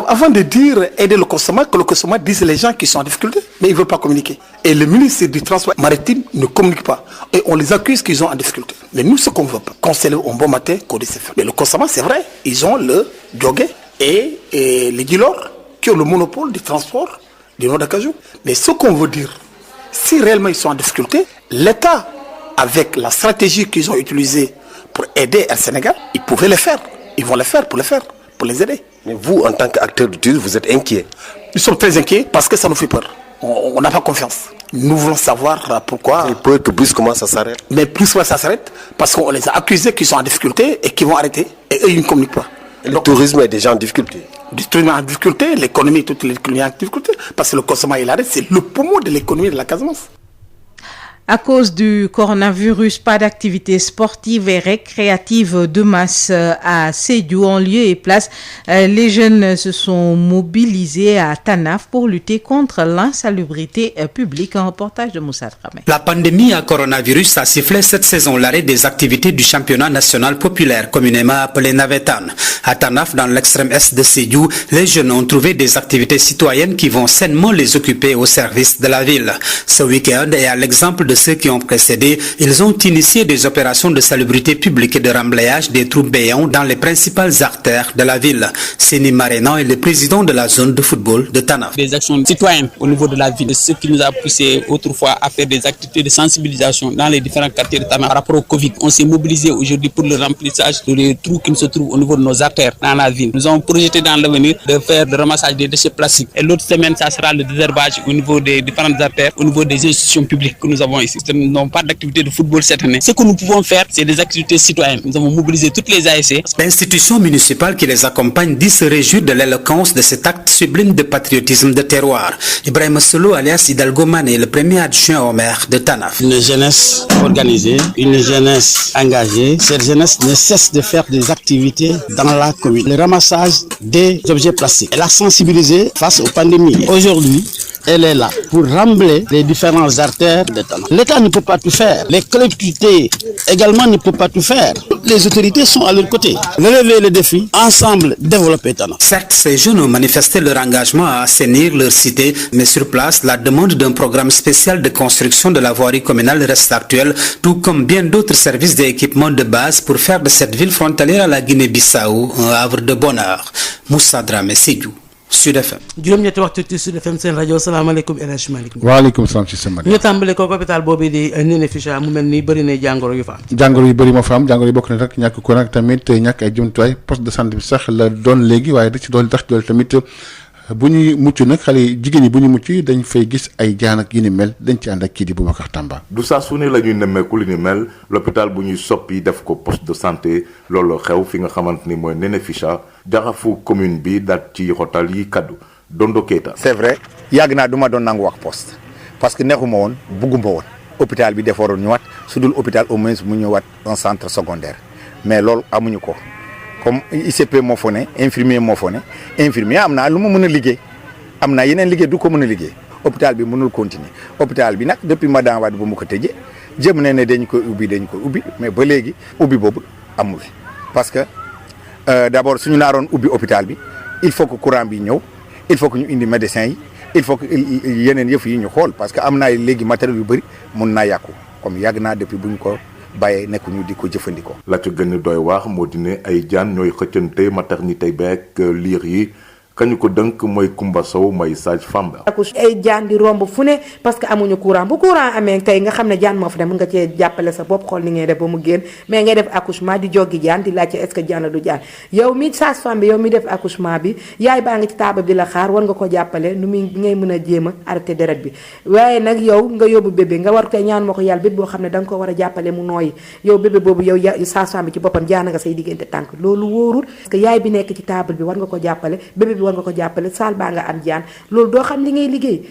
avant de dire aider le consommateur, que le consommateur dise les gens qui sont en difficulté, mais ils ne veulent pas communiquer. Et le ministre du Transport maritime ne communique pas. Et on les accuse qu'ils sont en difficulté. Mais nous, ce qu'on ne veut pas, qu'on se lève un bon matin, qu'on dit c'est fait. Mais le consommateur, c'est vrai, ils ont le Diogué et les dealers qui ont le monopole du transport du Nord d'Acajou. Mais ce qu'on veut dire, si réellement ils sont en difficulté, l'État, avec la stratégie qu'ils ont utilisée pour aider Air Sénégal, ils pouvaient le faire. Ils vont le faire, pour les aider. Mais vous, en tant qu'acteur du tourisme, vous êtes inquiet? Nous sommes très inquiets parce que ça nous fait peur. On n'a pas confiance. Nous voulons savoir pourquoi. Il peut que brusquement ça s'arrête. Mais brusquement ça s'arrête parce qu'on les a accusés qu'ils sont en difficulté et qu'ils vont arrêter. Et eux, ils ne communiquent pas. Et le tourisme est déjà en difficulté. Le tourisme est en difficulté, l'économie, toute l'économie est en difficulté. Parce que le consommateur, il arrête, c'est le poumon de l'économie de la Casamance. À cause du coronavirus, pas d'activités sportives et récréatives de masse à Sédhiou en lieu et place. Les jeunes se sont mobilisés à Tanaf pour lutter contre l'insalubrité publique. Un reportage de Moussa Dramé. La pandémie à coronavirus a sifflé cette saison l'arrêt des activités du championnat national populaire, communément appelé Navetan. À Tanaf, dans l'extrême est de Sédhiou, les jeunes ont trouvé des activités citoyennes qui vont sainement les occuper au service de la ville. Ce week-end, et à l'exemple de ceux qui ont précédé, ils ont initié des opérations de salubrité publique et de remblayage des trous béants dans les principales artères de la ville. Seni Marénan est le président de la zone de football de Tanaf. Des actions citoyennes au niveau de la ville, ce qui nous a poussé autrefois à faire des activités de sensibilisation dans les différents quartiers de Tanaf par rapport au Covid. On s'est mobilisé aujourd'hui pour le remplissage des trous qui se trouvent au niveau de nos artères dans la ville. Nous avons projeté dans l'avenir de faire le ramassage des déchets plastiques. Et l'autre semaine, ça sera le désherbage au niveau des différentes artères, au niveau des institutions publiques que nous avons ici. ici n'ont pas d'activité de football cette année. Ce que nous pouvons faire, c'est des activités citoyennes. Nous avons mobilisé toutes les ASC. L'institution municipale qui les accompagne dit se réjouir de l'éloquence de cet acte sublime de patriotisme de terroir. Ibrahima Solo alias Hidalgo Mané, le premier adjoint au maire de Tanaf. Une jeunesse organisée, une jeunesse engagée. Cette jeunesse ne cesse de faire des activités dans la commune. Le ramassage des objets plastiques. Elle a sensibilisé face aux pandémies. Aujourd'hui, elle est là pour rembler les différentes artères de Tanaf. L'État ne peut pas tout faire. Les collectivités également ne peuvent pas tout faire. Les autorités sont à leur côté. Relever le défi, ensemble développer Tanaf. Certes, ces jeunes ont manifesté leur engagement à assainir leur cité, mais sur place, la demande d'un programme spécial de construction de la voirie communale reste actuelle, tout comme bien d'autres services et équipements de base pour faire de cette ville frontalière à la Guinée-Bissau un havre de bonheur. Moussa Dramé, Sédhiou, Sud FM. juróom-ñetti waxtu ci Sud FM seen rajo salaamaaleykum El Hadj Malick. waaleykum salaam ci sama. ñu tàmbale ko hôpital boobu di Néné Ficha mu mel ni bëri na jàngoro yu fa am. jàngoro yu bëri moo fa am jàngoro yi bokk na rek ñàkk ko nag tamit ñàkk ay jumtuwaay poste de santé bi sax la doon léegi waaye da ci doon tax doole tamit bu ñuy mucc nag xale jigéen ñi bu ñu mucc dañ fay gis ay jaan ak yu ni mel dañ ci ànd ak kii di Boubacar Tamba. du saa su ne la ñuy nemmeeku li ni mel l'hôpital bu ñuy soppi def ko poste de santé loolu xew fi nga xamante ni mooy Néné Ficha jaxafu commune bi daat ci xotal yi kaddu Dondo Keita. c'est vrai yàgg naa du ma doon nangu wax poste parce que neexuma woon bugguma woon hôpital bi dafa waroon ñëwaat su dul hôpital au moins mu ñëwaat un centre secondaire mais loolu amuñu ko comme ICP moo fa ne infirmier moo fa ne infirmier am naa lu ma mën a liggéey am naa yeneen liggéey du ko mën a liggéey hôpital bi mënul continuer hôpital bi nag depuis Madame Wade ba mu ko tëjee jëm ne dañ koy ubbi mais ba léegi ubbi boobu amul parce que d'abord suñu naaroon ubbi hôpital bi il faut que courant bi ñëw il faut que ñu indi médecins yi il faut que yeneen yëf yi ñu xool parce que am naa léegi matériel yu bëri mun naa yàqu comme yàgg naa depuis bu ñu ko bàyyee nekk ñu di ko jëfandikoo. la ca gën a doy waar moo di ne ay jaan ñooy xëccante maternité beeg liir yi kañu ko dënk mooy Kumba Sow mooy sage-femme ba. ay jaan di romb fu ne parce que amuñu courant bu courant amee tey nga xam ne jaan moo fa dem mën nga cee jàppale sa bopp xool ni ngay def ba mu génn mais ngay def accouchement di joggi jaan di laajte est-ce que jaan la du jaan yow mi sage-femme bi yow mi def accouchement bi yaay baa nga ci taabal di la xaar war nga ko jàppale nu muy ngay mën a jéem a arrêté deret bi waaye nag yow nga yóbbu bébé nga war koy ñaan moo ko yàlla bébé boo xam ne da nga ko war a jàppale mu nooyi yow bébé boobu yow sage-femme bi ci boppam jaan nga say diggante tànk loolu wóorul parce que yaay bi nekk ci taabal bi war nga ko jàppale bébé bi war nga ko jàppale saal baa nga am jaan loolu doo xam li ngay liggéey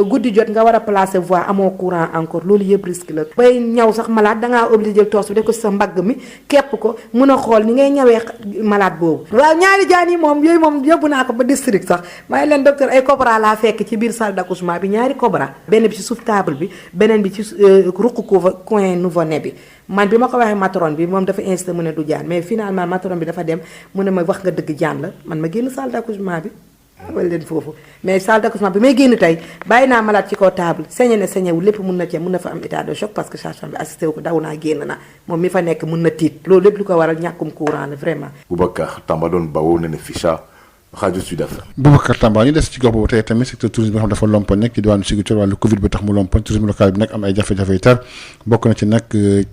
guddi jot nga war a placer voie amoo courant encore loolu yëpp risque la bay ñaw sax malade dangaa obligé jël toos bi def ko sa mbagg mi képp ko mun a xool ni ngay ñawee malade boobu waaw ñaari jaan yi moom yooyu moom yóbbu naa ko ba district sax may leen docteur ay cobra laa fekk ci biir salle d'accouchement bi ñaari cobra benn bi ci suuf table bi beneen bi ci ruq coin nouveau-né bi man bi ma ko waxee matron bi moom dafa insisté mu ne du jaan mais finalement matron bi dafa dem mu ne ma wax nga dëgg jaan la man ma génn salle d'accouchement bi wala leen foofu mais salle d'accouchement bi may génn tey bàyyi naa malade ci kaw table sañe ne sañewu lépp mun na fa am état de choc parce que sage-femme bi assisté wu ko daw naa génn na moom mi fa nekk mun na tiit loolu lépp lu ko waral ñàkkum courant la vraiment. Boubacar Tamba doon bawoo Néné Ficha rajo Sud FM. Boubacar Tamba ñu des ci gox boobu tey tamit secteur tourisme bi nga xam dafa lompoñ nekk ci diwaanu Ziguinchor wàllu Covid bi tax mu lompoñ tourisme local bi nag am ay jafe-jafe yu tar bokk na ci nag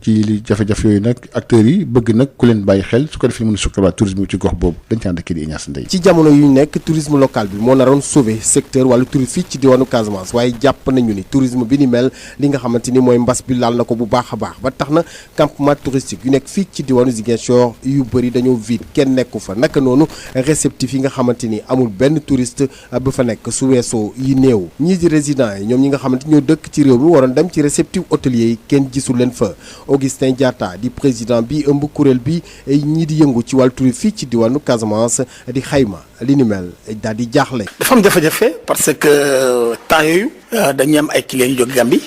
ci li jafe-jafe yooyu nag acteurs yi bëgg nag ku leen bàyyi xel su ko defee mën a sukkaliwaat tourisme bi ci gox boobu dañ ci ànd kii di Ignace Ndeye. ci jamono yu ñu nekk tourisme local bi moo naroon sauver secteur wàllu tourisme fii ci diwaanu Casamance waaye jàpp nañu ni tourisme bi ni mel li nga xamante ni mooy mbas bi laal na ko bu baax a baax ba tax na campement touristique yu nekk fii ci diwaanu Ziguinchor yu bëri dañoo vide kenn nekku fa naka noonu réceptif yi nga xamante ni amul benn touriste bu fa nekk su weesoo yi néew ñii di résidents yi ñoom ñi nga xamante ñoo dëkk ci réew mi waroon dem ci réceptif hôtelier yi kenn gisul leen fa Augustin Diatta di président bi ëmb kuréel bi ñii di yëngu ci wàllu tourisme fii ci diwaanu Casamance di xayma li ni mel daal di jaaxle. dafa am jafe-jafe parce que temps yooyu dañuy am ay clients yu jóge Gambie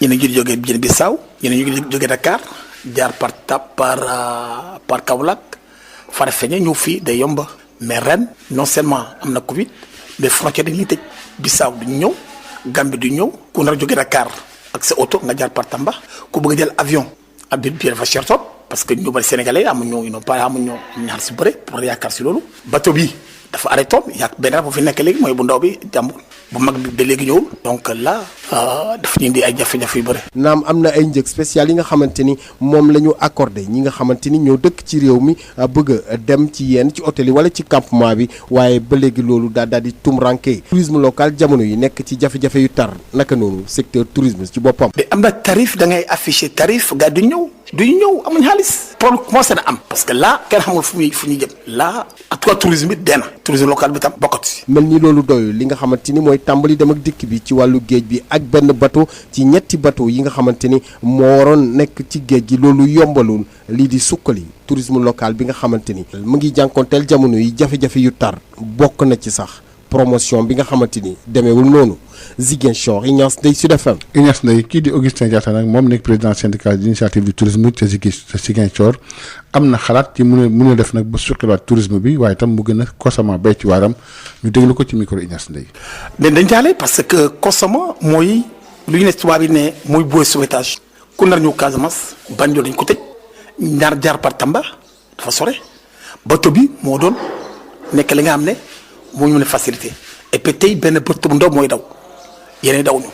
ñeneen ñu jóge Guinée-Bissau ñeneen ñu jóge Dakar jaar par Kaolack Farafenni ñëw fii day yomba mais ren non seulement am na Covid mais frontière dañuy tëj Bissau duñu ñëw Gambie du ñëw ku nar a jóge Dakar ak sa oto nga jaar par Tamba ku bëgg a jël avion bi dafa cher trop parce que ñu bari sénégalais amuñu xaalis bu bëri pour yaakaar si loolu bateau bi dafa arrêté woon yaa benn bu fi nekk léegi mooy bu ndaw bi jàmbur bu mag bi ba léegi ñëwul donc là dafa ñu indi ay jafe-jafe yu bëri. naam am na ay njëg spécial yi nga xamante ni moom la ñu accordé ñi nga xamante ni ñoo dëkk ci réew mi bëgg a dem ci yenn ci hôtel yi wala ci campement bi waaye ba léegi loolu daal di tumranke tourisme local jamono yi nekk ci jafe-jafe yu tar naka noonu secteur tourisme ci boppam. mais am na tarif da ngay affiché tarif gars du ñëw amuñ xaalis problème commencé na am parce que là kenn xamul fu ñu jëm là en tout cas tourisme bi dee na tourisme local bi tam bokkut si. mel ni loolu doyul li nga xamante ni mooy tàmbali dem ak dikk bi ci wàllu géej bi ak benn bateau ci ñetti bateau yi nga xamante ni moo waroon nekk ci géej gi loolu yombalul lii di sukkali tourisme local bi nga xamante ni mu ngi jànkonteel jamono yi jafe-jafe yu tar bokk na ci sax promotion bi nga xamante ni demeewul noonu Ziguinchor Ignace Ndeye Sud FM. Ignace Ndeye kii di Augustin Diatta nag moom nekk président syndicat d'initiative du tourisme ca Ziguinchor am na xalaat ci mun a def nag ba suqaliwaat tourisme bi waaye itam mu gën a Kosama béy ci waaram ñu déglu ko ci micro Ignace Ndeye. mais dañ jaale parce que Kosama mooy lu ñu ne tubaab yi ne mooy booy sauvetage ku nar ñëw Casamance Banjul dañ ko tëj ñaar jaar par Tamba dafa sore bateau bi moo doon nekk li nga xam ne moo ñu mën a facilité et puis tey benn bateau bu ndaw mooy daw. yeneen daw ñu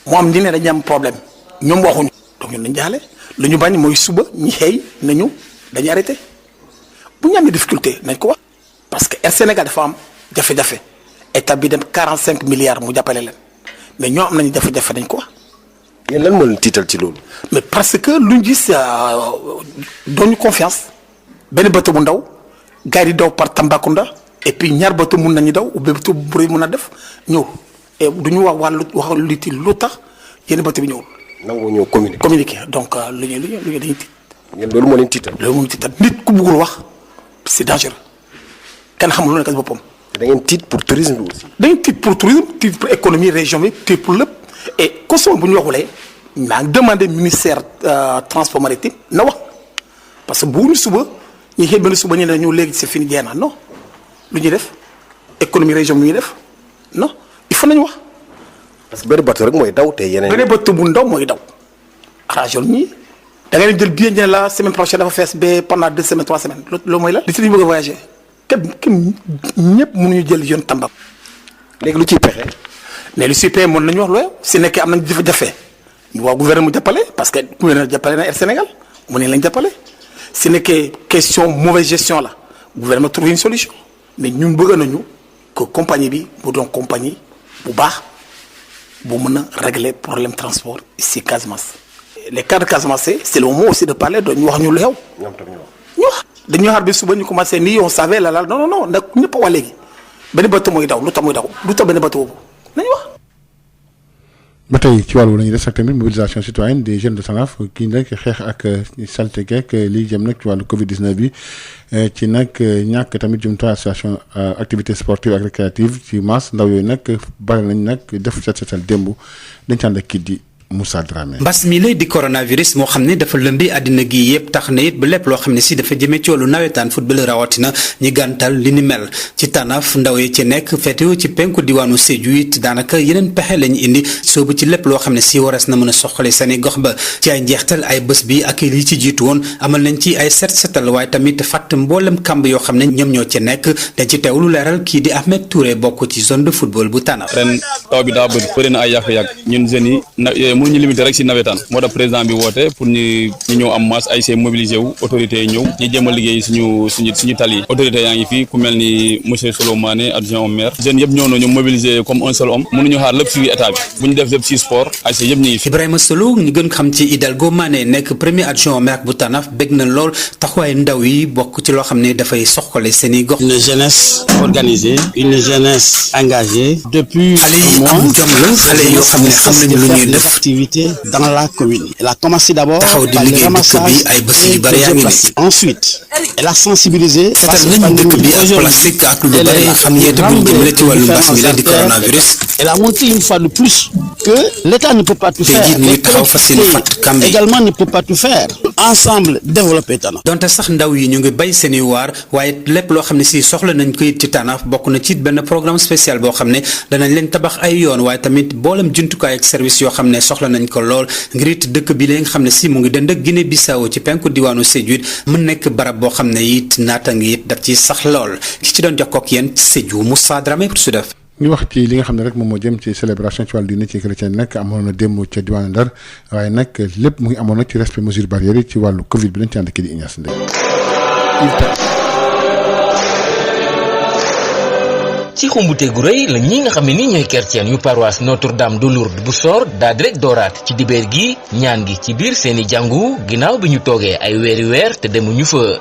moo am ñi ne dañu am problème ñoom waxuñu donc ñun dañ jaale lu ñu bañ mooy suba ñi xëy nañu dañuy arrêté bu ñu amee difficulté nañ ko wax parce que Air Sénégal dafa am jafe-jafe état bi dem 45 milliards mu jàppale leen mais ñoo am nañu jafe-jafe dañ ko wax. yéen lan moo leen tiital ci loolu. mais parce que luñ gis dooñu confiance benn bateau bu ndaw gars yi di daw par Tambacounda et puis ñaar bateau mun nañu daw ou bien bateau bu bëri mun a def ñëw. du ñu wax lu tax yenn bateau bi ñëwul. nangu ñëw communiqué donc lu ñu dañuy tiit. ngeen loolu moo leen tiital. loolu moo leen tiital nit ku bëggul wax c'est dangereux kenn xamul lu nekk si boppam. da ngeen tiit pour tourisme bi aussi. dañuy tiit pour tourisme tiit pour économie région bi tiit pour lépp et consommé bu ñu waxulee maa ngi demandé ministère transport maritime na wax parce que bu ñu suba ñu xëy benn suba ñu ne ñu léegi c'est fini jeex na non lu ñuy def économie région bi lu ñuy def non. il faut nañu wax. parce que benn bateau rek mooy daw te yeneen. benn bateau bu ndaw mooy daw. arrangé ñii da ngay jël billet ñu la semaine prochaine dafa fees ba pendant 2 semaines 3 semaines loolu mooy la. li ci bëgg a voyager kenn ñëpp mënuñu jël yoon Tamba. léegi lu ciy pexe. mais lu ciy pexe mën nañu wax loolu si nekkee am nañu jafe-jafe ñu wax gouvernement mu jàppale parce que gouvernement jàppale na Air Sénégal mu ne lañ jàppale si nekkee question mauvaise gestion la gouvernement trouve une solution mais ñun bëgg nañu que compagnie bi mu doon compagnie. bu baax bu mën a régler problème transport ici Casamance. les cas de Casamance c'est le moment aussi de parler de ñu wax ñu lu xew. ñoom tam ñu wax. ñu wax dañuy xaar bi suba ñu commencé nii on savait la non ndax ñëpp a wax léegi benn bateau mooy daw lu tax muy daw lu tax benn bateau boobu nañu wax. ba tey ci wàllu la ñuy des ak tamit mobilisation citoyenne des jeunes de Tanaf kii nag xeex ak salte geek lii jëm nag ci wàllu Covid 19 bi ci nag ñàkk tamit jumtuwaay association activité sportive ak récréative ci masse ndaw yooyu nag bari nañ nag def setal démb dañ ci ànd ak kii di Moussa Dramé. mbas mi lay di coronavirus moo xam ne dafa lëmbi àddina gi yëpp tax na it ba lépp loo xam ne si dafa jëmee ci wàllu nawetaan football rawatina ñi gàntal li ni mel ci Tanaf ndaw yi ci nekk féetewoo ci penku diwaanu Sédhiou it daanaka yeneen pexe lañu indi soobu ci lépp loo xam ne si waras na mën a soxale seeni gox ba ci ay njeextal ay bés bi ak li ci jiitu woon amal nañ ci ay setal waaye tamit fàtt mboolem kamb yoo xam ne ñoom ñoo ci nekk dañ ci teewlu leeral kii di Ahmed Touré bokk ci zone de football bu Tanaf. ren taw bi daa bëri na ay yàq-yàq ñun jeunes yi mënuñu limité rek si nawetaan moo tax président bi woote pour ñu ñëw am masse ay see mobilisé wu autorités yi ñëw ñu jéem a liggéey suñu tali yi autorités yaa ngi fii ku mel ni monsieur Solomane adjoint au maire jeunes yëpp ñëw na ñu mobiliser comme un seul homme mënuñu xaar lépp si état bi bu ñu def lépp si sport ay see yëpp ñu ngi fi. Ibrahima Solo ñu gën xam ci Hidalgo Mané nekk premier adjoint au maire bu Tanaf bég na lool taxawaay ndaw yi bokk ci loo xam ne dafay soxale seeni gox. Une jeunesse organisée une jeunesse engagée depuis xale yi am jom la xale yoo xam ne xam nañu lu ñuy def activités dans la commune. Elle a commencé d'abord taxaw di liggéey dëkk bi ay bés yu bari yaa ngi nii. Ensuite elle a sensibilisé. seetal nañu dëkk bi ak plastique ak lu bari xam ne itam bu jëmale ci wàllu mbas mi la di coronavirus. Elle a montré une fois de plus que l'État ne peut pas tout faire. Également ne peut pas tout faire. Ensemble développer Tanaf. donte sax ndaw yi ñu ngi bay seeni waar waaye lépp loo xam ne si soxla nañ ko it ci Tanaf bokk na ci benn programme spécial boo xam ne danañ leen tabax ay yoon waaye tamit boolem jumtukaay ak service yoo xam ne soxla soxla nañ ko lool ngir it dëkk bi la nga xam ne si mu ngi dend ak Guinée Bissau ci penku diwaanu Sédhiou mën nekk barab boo xam ne it naata ngi it daf ci sax lool ki ci doon jokkoo ak yéen Sédhiou Moussa Dramé pour Sud FM. ñu wax ci li nga xam ne rek moom moo jëm ci célébration ci wàllu diine ci chrétien nag amoon na démb ca diwaanu Ndar waaye nag lépp mu ngi amoon nag ci respect mesure barrière yi ci wàllu Covid bi dañ ci ànd kii di Ignace Ndeye. ci xumbute gu rëy la ñi nga xam ne ni ñooy chrétien yu paroisse Notre-Dame de Lourdes bu Sor daal di rek dooraat ci dibeer gi ñaan gi ci biir seeni jàngu ginnaaw bi ñu toogee ay weeri weer te demuñu fa.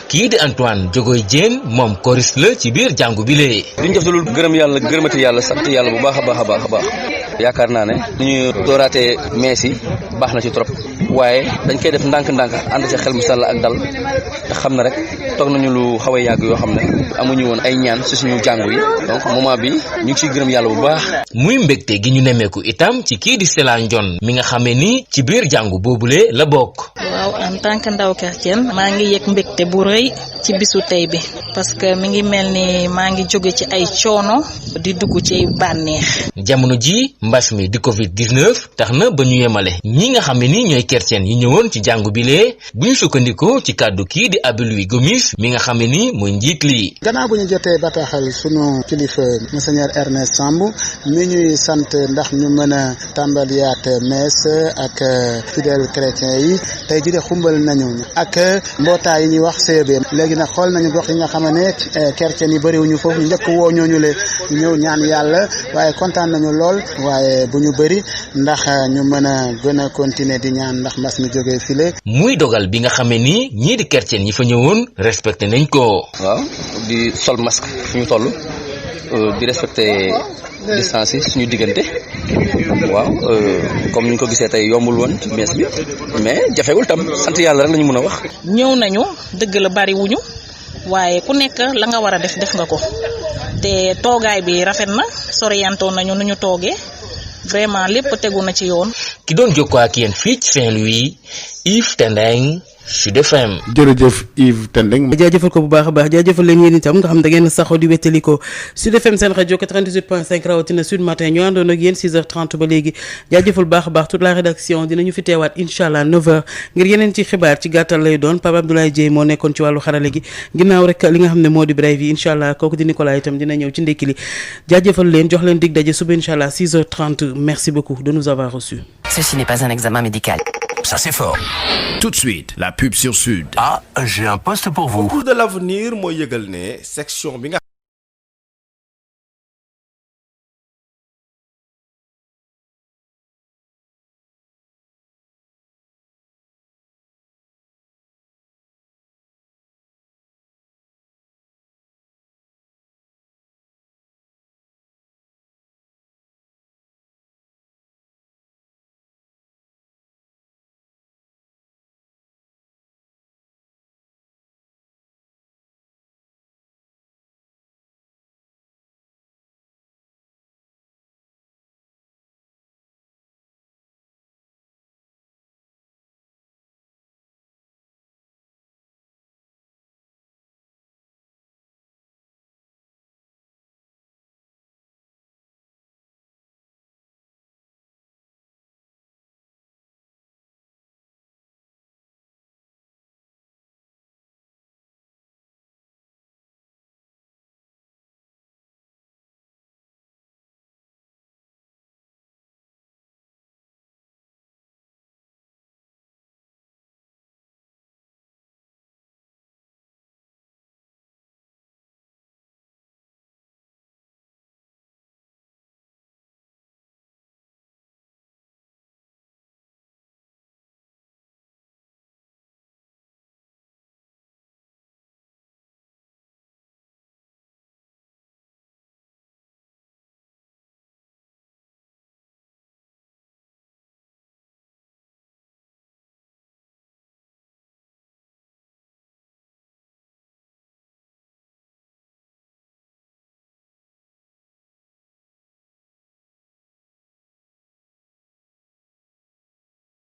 kii di Antoine Jogoy Diène moom choriste la ci biir jàngu bi lee duñ def lu gërëm yàlla gërëmati yàlla sant yàlla bu baax a baax a baax a baax yaakaar naa ne ñu dooraatee mees yi baax na ci trop waaye dañ koy def ndànk-ndànk ànd ci xel mu sell ak dal te xam na rek toog nañu lu xaw a yàgg yoo xam ne amuñu woon ay ñaan ci suñu jàngu yi donc moment bi ñu ngi ciy gërëm yàlla bu baax. muy mbégte gi ñu nemmeeku itam ci kii di Sela Ndion mi nga xamee ni ci biir jàngu boobule la bokk. waaw en tant que ndaw chrétien maa ngi yëg mbégte bu rëy ci bisu tey bi parce que mi ngi mel ni maa ngi jóge ci ay coono di dugg ci bànneex. jamono ji mbas mi di Covid-19 tax na ba ñu yemale ñi nga xam ne ni ñooy chrétien yi ñëwoon ci jàngu bi lee bu ñu sukkandikoo ci kàddu kii di Abbé Louis Gomis mi nga xam ne ni mooy njiit li. gannaaw bu ñu jotee bataaxal sunu kilifa monseigneur Ernest Sambou mi ñuy sant ndax ñu mën a tàmbaliyaat messe ak fidèles chrétiens yi tey jii de xumbal nañu ak mbootaay yi ñuy wax CEB léegi nag xool nañu gox yi nga xam ne chrétiens yi bëriwuñu foofu njëkk woo ñooñu le ñëw ñaan yàlla waaye kontaan nañu lool waaye bu ñu bëri ndax ñu mën a gën a continuer di ñaan ndax mbas mi jógee file. muy dogal bi nga xamee ni ñii di chrétien yi fa ñëwoon respecté nañ ko. waaw di sol masque fu ñu toll di respecté distance yi suñu diggante waaw comme ni ñu ko gisee tey yombul woon ci mees bi mais jafewul tam sant yàlla rek la ñu mën a wax. ñëw nañu dëgg la bari wuñu waaye ku nekk la nga war a def nga ko te toogaay bi rafet na soriantoo nañu nu ñu toogee vraiment lépp tegu na ci yoon. ki doon jokkoo ak yéen fii ci Saint-Louis Yves Tendeng Sud FM. jërëjëf Yves Tendeng. jaajëfal ko bu baax a baax jaajëfal leen yéen itam nga xam da ngeen saxoo di wettali ko Sud FM seen rajo 98.5 rawatina Sud Matin ñu àndoon ak yéen 6h30 ba léegi jaajëfal baax a baax toute la rédaction dinañu fi teewaat incha allah 9h ngir yeneen ci xibaar ci gàttal lay doon Pape Abdoulaye Dieye moo nekkoon ci wàllu xarale gi ginnaaw rek li nga xam ne moo di brève yi incha allah kooku di Nicolas itam dina ñëw ci ndekki li jaajëfal leen jox leen dig daje suba incha allah 6h30 merci beaucoup de nous avoir reçus. Ceci n'est pas un examen médical. Ça c'est fort. Tout de suite, la pub sur Sud. Ah, j'ai un poste pour vous. Au cours de l'avenir mooy yëgal ne section bi nga